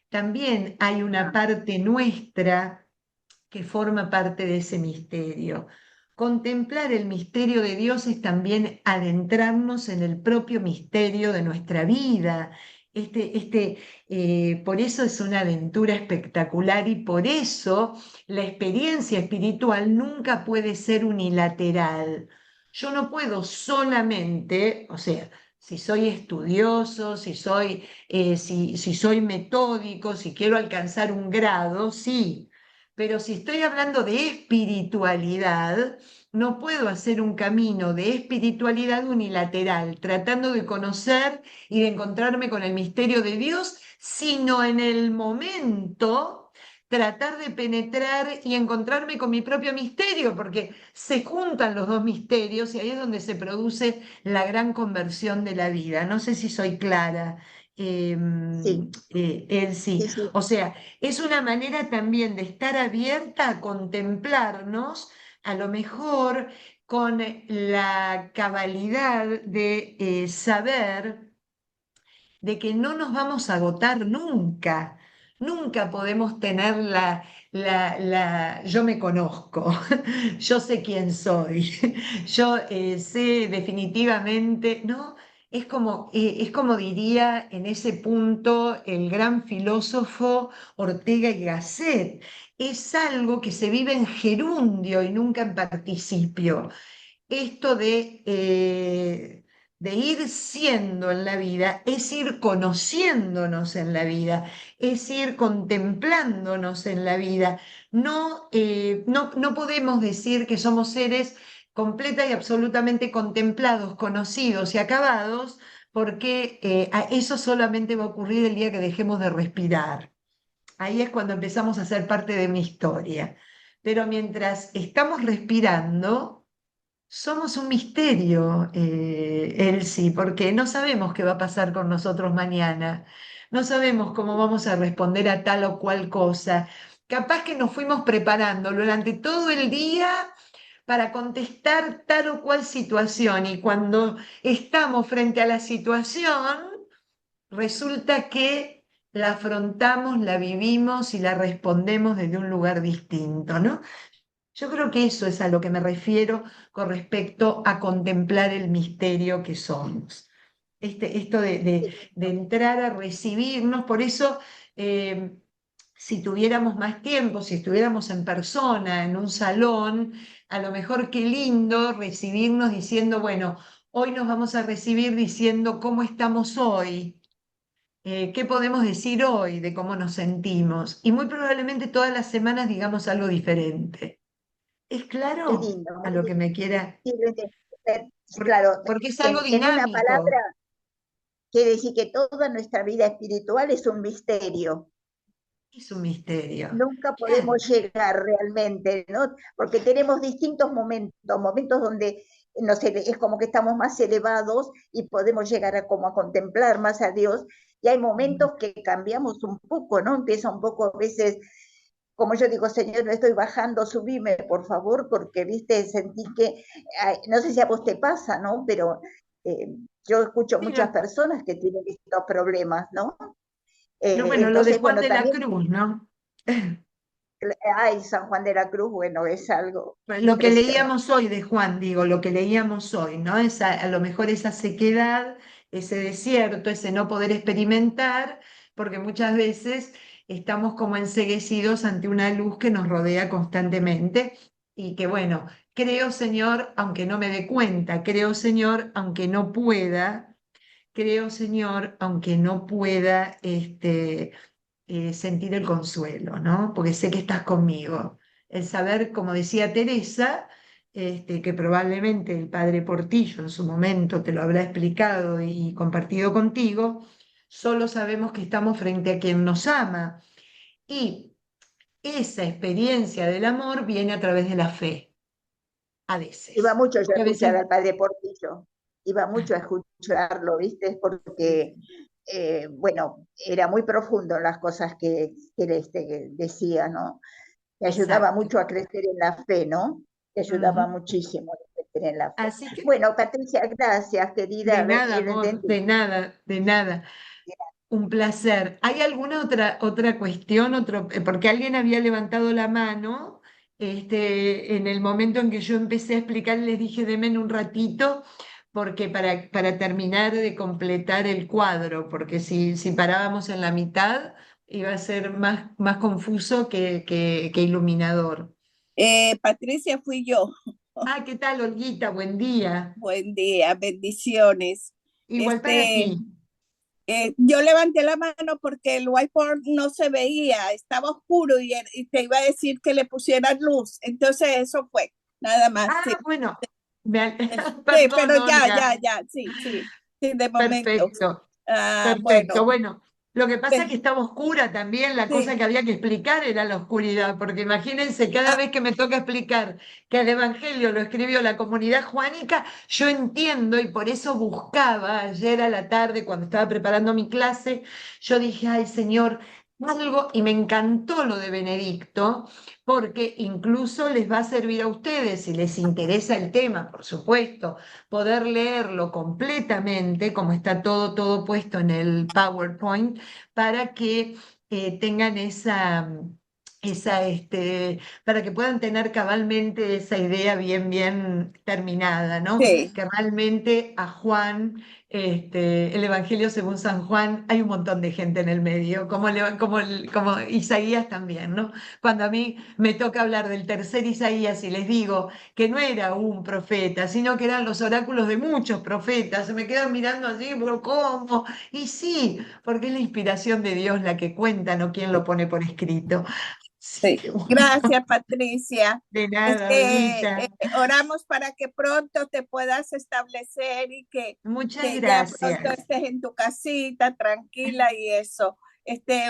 También hay una parte nuestra que forma parte de ese misterio. Contemplar el misterio de Dios es también adentrarnos en el propio misterio de nuestra vida. Por eso es una aventura espectacular y por eso la experiencia espiritual nunca puede ser unilateral. Yo no puedo solamente, o sea, si soy estudioso, si soy metódico, si quiero alcanzar un grado, sí, pero si estoy hablando de espiritualidad, no puedo hacer un camino de espiritualidad unilateral, tratando de conocer y de encontrarme con el misterio de Dios, sino en el momento tratar de penetrar y encontrarme con mi propio misterio, porque se juntan los dos misterios y ahí es donde se produce la gran conversión de la vida. No sé si soy clara. Sí, Sí. sí, sí. O sea, es una manera también de estar abierta a contemplarnos, a lo mejor con la cabalidad de saber de que no nos vamos a agotar nunca. Nunca podemos tener yo me conozco, yo sé quién soy, yo sé definitivamente, ¿no? Es como diría en ese punto el gran filósofo Ortega y Gasset, es algo que se vive en gerundio y nunca en participio. Esto de ir siendo en la vida es ir conociéndonos en la vida, es ir contemplándonos en la vida. No podemos decir que somos seres completa y absolutamente contemplados, conocidos y acabados, porque eso solamente va a ocurrir el día que dejemos de respirar. Ahí es cuando empezamos a ser parte de una historia. Pero mientras estamos respirando, somos un misterio, Elsie, porque no sabemos qué va a pasar con nosotros mañana, no sabemos cómo vamos a responder a tal o cual cosa. Capaz que nos fuimos preparando durante todo el día para contestar tal o cual situación y cuando estamos frente a la situación, resulta que la afrontamos, la vivimos y la respondemos desde un lugar distinto, ¿no? Yo creo que eso es a lo que me refiero con respecto a contemplar el misterio que somos. Esto de entrar a recibirnos, por eso, eh, si tuviéramos más tiempo, si estuviéramos en persona, en un salón, a lo mejor qué lindo recibirnos diciendo, bueno, hoy nos vamos a recibir diciendo cómo estamos hoy. ¿Qué podemos decir hoy de cómo nos sentimos? Y muy probablemente todas las semanas digamos algo diferente. ¿Es Qué claro lindo, a muy lo que lindo. me quiera? Sí, lo entendí. Por- Claro, Porque es algo en una dinámico, palabra, quiere decir que toda nuestra vida espiritual es un misterio. es un misterio. Nunca Claro, podemos llegar realmente, ¿no? Porque tenemos distintos momentos, momentos donde es como que estamos más elevados y podemos llegar a como a contemplar más a Dios, y hay momentos que cambiamos un poco, ¿no? Empieza un poco a veces, como yo digo, Señor, no estoy bajando, subime, por favor, porque, viste, sentí que, no sé si a vos te pasa, ¿no? Pero yo escucho muchas pero, personas que tienen distintos problemas, ¿no? bueno, lo de Entonces, Juan bueno, de la también Cruz, ¿no? ay, San Juan de la Cruz, bueno, es algo Lo que impresionante. leíamos hoy de Juan, digo, lo que leíamos hoy, ¿no? A lo mejor esa sequedad, ese desierto, ese no poder experimentar, porque muchas veces estamos como enceguecidos ante una luz que nos rodea constantemente y que, bueno, creo, Señor, aunque no me dé cuenta, creo, Señor, aunque no pueda, creo, Señor, aunque no pueda sentir el consuelo, ¿no? Porque sé que estás conmigo. El saber, como decía Teresa, que probablemente el padre Portillo en su momento te lo habrá explicado y compartido contigo, solo sabemos que estamos frente a quien nos ama. Y esa experiencia del amor viene a través de la fe, a Iba veces. mucho yo a Porque a escuchar veces, al padre Portillo, iba mucho a escucharlo, ¿viste? Porque, bueno, era muy profundo en las cosas que él que decía, ¿no? Te ayudaba exacto. mucho a crecer en la fe, ¿no? Te ayudaba Ujú. muchísimo a crecer en la fe. Así que, Bueno, Patricia, gracias, querida, de a ver, nada, lo amor, entendí. de nada, de nada. Un placer. ¿Hay alguna otra cuestión? Porque alguien había levantado la mano en el momento en que yo empecé a explicar, les dije, denme un ratito, porque para terminar de completar el cuadro, porque si parábamos en la mitad, iba a ser más confuso que iluminador. Patricia, fui yo. Ah, ¿qué tal, Olguita? Buen día. Buen día, bendiciones. Igual para Este, ti. yo levanté la mano porque el whiteboard no se veía, estaba oscuro y te iba a decir que le pusieras luz. Entonces eso fue, nada más. Sí, Ah, bueno, sí, pero perdón, Olga. sí, sí, de momento. Perfecto. Bueno, Perfecto, bueno, lo que pasa es que ve- estaba oscura también, la cosa sí, que había que explicar era la oscuridad, porque imagínense, cada ah, vez que me toca explicar que el Evangelio lo escribió la comunidad juánica, yo entiendo y por eso buscaba ayer a la tarde cuando estaba preparando mi clase, yo dije, ay Señor, algo, y me encantó lo de Benedicto, porque incluso les va a servir a ustedes, si les interesa el tema, por supuesto poder leerlo completamente, como está todo puesto en el PowerPoint, para que tengan para que puedan tener cabalmente esa idea bien terminada, ¿no? sí, Que realmente a Juan, el Evangelio según San Juan, hay un montón de gente en el medio, como Isaías también, ¿no? Cuando a mí me toca hablar del tercer Isaías y les digo, que no era un profeta, sino que eran los oráculos de muchos profetas. Se me quedan mirando así, pero ¿cómo? Y sí, porque es la inspiración de Dios la que cuenta, no quien lo pone por escrito. Así sí. que bueno, Gracias, Patricia. de nada, Olguita. Oramos para que pronto te puedas establecer y Muchas que ya pronto gracias. estés en tu casita tranquila y eso.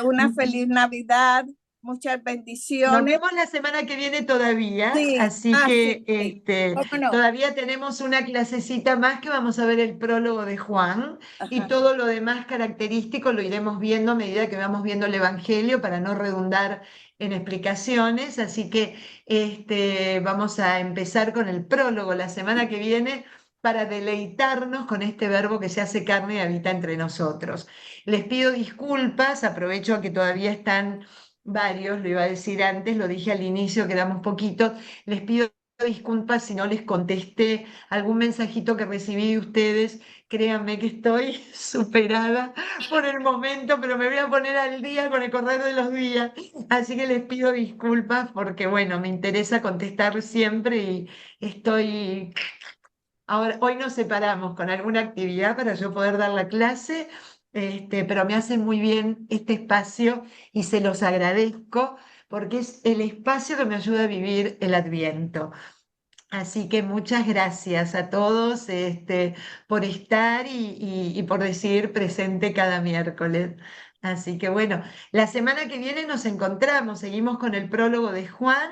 Una feliz Navidad, muchas Nos bendiciones. vemos la semana que viene todavía, Sí, así sí, que cómo no. todavía tenemos una clasecita más que vamos a ver el prólogo de Juan y Ajá. todo lo demás característico lo iremos viendo a medida que vamos viendo el Evangelio para no redundar en explicaciones. Así que vamos a empezar con el prólogo la semana que viene para deleitarnos con este verbo que se hace carne y habita entre nosotros. Les pido disculpas, aprovecho a que todavía están varios, lo iba a decir antes, lo dije al inicio, quedamos poquitos. Les pido disculpas si no les contesté algún mensajito que recibí de ustedes. Créanme que estoy superada por el momento, pero me voy a poner al día con el correr de los días. Así que les pido disculpas porque, bueno, me interesa contestar siempre y estoy... Ahora, hoy nos separamos con alguna actividad para yo poder dar la clase, pero me hace muy bien este espacio y se los agradezco porque es el espacio que me ayuda a vivir el Adviento. Así que muchas gracias a todos, por estar y por decir presente cada miércoles. Así que bueno, la semana que viene nos encontramos, seguimos con el prólogo de Juan.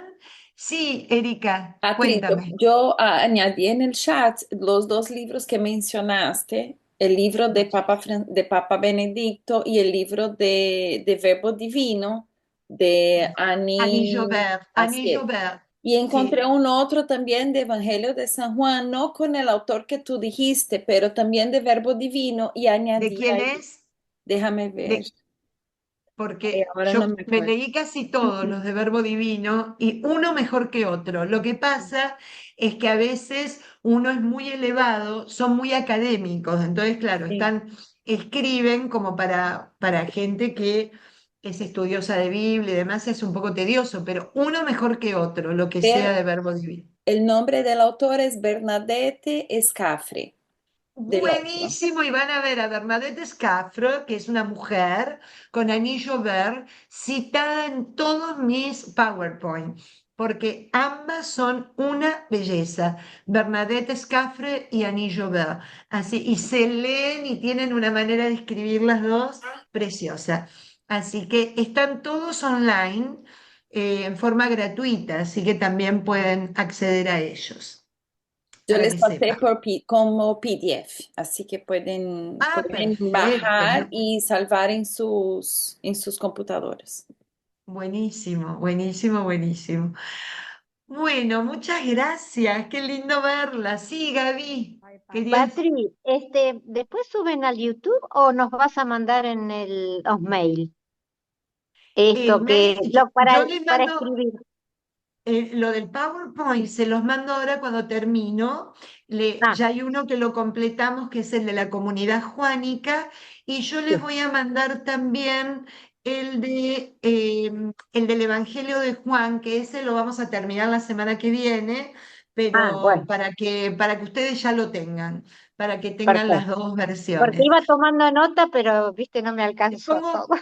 Sí, Erika, Patricia, cuéntame. yo añadí en el chat los dos libros que mencionaste, el libro de Papa Benedicto y el libro de Verbo Divino de Anillo Annie Verde, Anillo Acier. Verde. Y Sí, encontré un otro también de Evangelio de San Juan, no con el autor que tú dijiste, pero también de Verbo Divino y ¿de añadí quién ahí, es? déjame ver, De, porque ahora no yo me me acuerdo. leí casi todos los de Verbo Divino y uno mejor que otro. Lo que pasa es que a veces uno es muy elevado, son muy académicos, entonces, claro, Sí. escriben como para gente que es estudiosa de Biblia y demás, es un poco tedioso, pero uno mejor que otro, lo que sea Ver- de Verbo Divino. el nombre del autor es Bernadette Escafre, del otro. Buenísimo, y van a ver a Bernadette Scafro, que es una mujer con anillo verde, citada en todos mis PowerPoint, porque ambas son una belleza, Bernadette Scafre y anillo verde. Así, y se leen y tienen una manera de escribir las dos preciosa. Así que están todos online en forma gratuita, así que también pueden acceder a ellos, Yo para les que pasé sepan. por como PDF, así que Ah, pueden perfecto. bajar y salvar en sus computadoras. Buenísimo, buenísimo, buenísimo. Bueno, muchas gracias. Qué lindo verla. Sí, Gaby. Querías. Patri, ¿después suben al YouTube o nos vas a mandar en los mail? El Esto mail, que lo yo les para mando. escribir. Lo del PowerPoint se los mando ahora cuando termino. Ah, Ya hay uno que lo completamos, que es el de la comunidad juánica, y yo les voy a mandar también el del Evangelio de Juan, que ese lo vamos a terminar la semana que viene, pero bueno, para que ustedes ya lo tengan, para que tengan las perfecto. dos Porque versiones. iba tomando nota, pero viste, no me Les alcanzó pongo todo.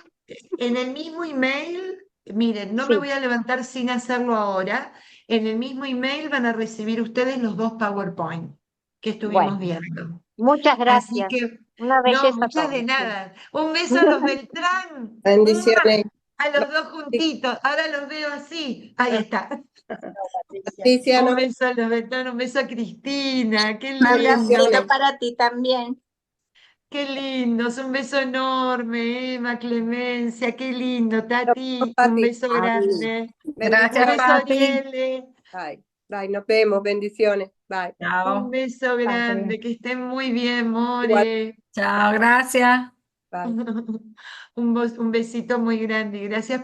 en el mismo email, miren, no me Sí, voy a levantar sin hacerlo ahora. En el mismo email van a recibir ustedes los dos PowerPoint que estuvimos bueno, viendo. muchas Así gracias. que, Una no, belleza muchas de todo. Sí. nada. Un beso a los Beltrán. Bendiciones. ¡Mua! A los dos juntitos. Ahora los veo así. Ahí está. Patricia. Patricia, Un no, beso a los Beltrán, un beso a Cristina. Qué Un abracito lindo. para ti también. Qué lindos, un beso enorme, Emma, Clemencia, qué lindo, Tati, un Pati. beso Adiós. grande. Un Gracias, Bendiciones. beso, Pati. Ariel, Bye. Bye. Nos vemos. Bendiciones. Bye. un Chao. beso Pase bien. grande, que estén muy bien, Igual. More. Chao, gracias. Bye. Un besito muy grande y gracias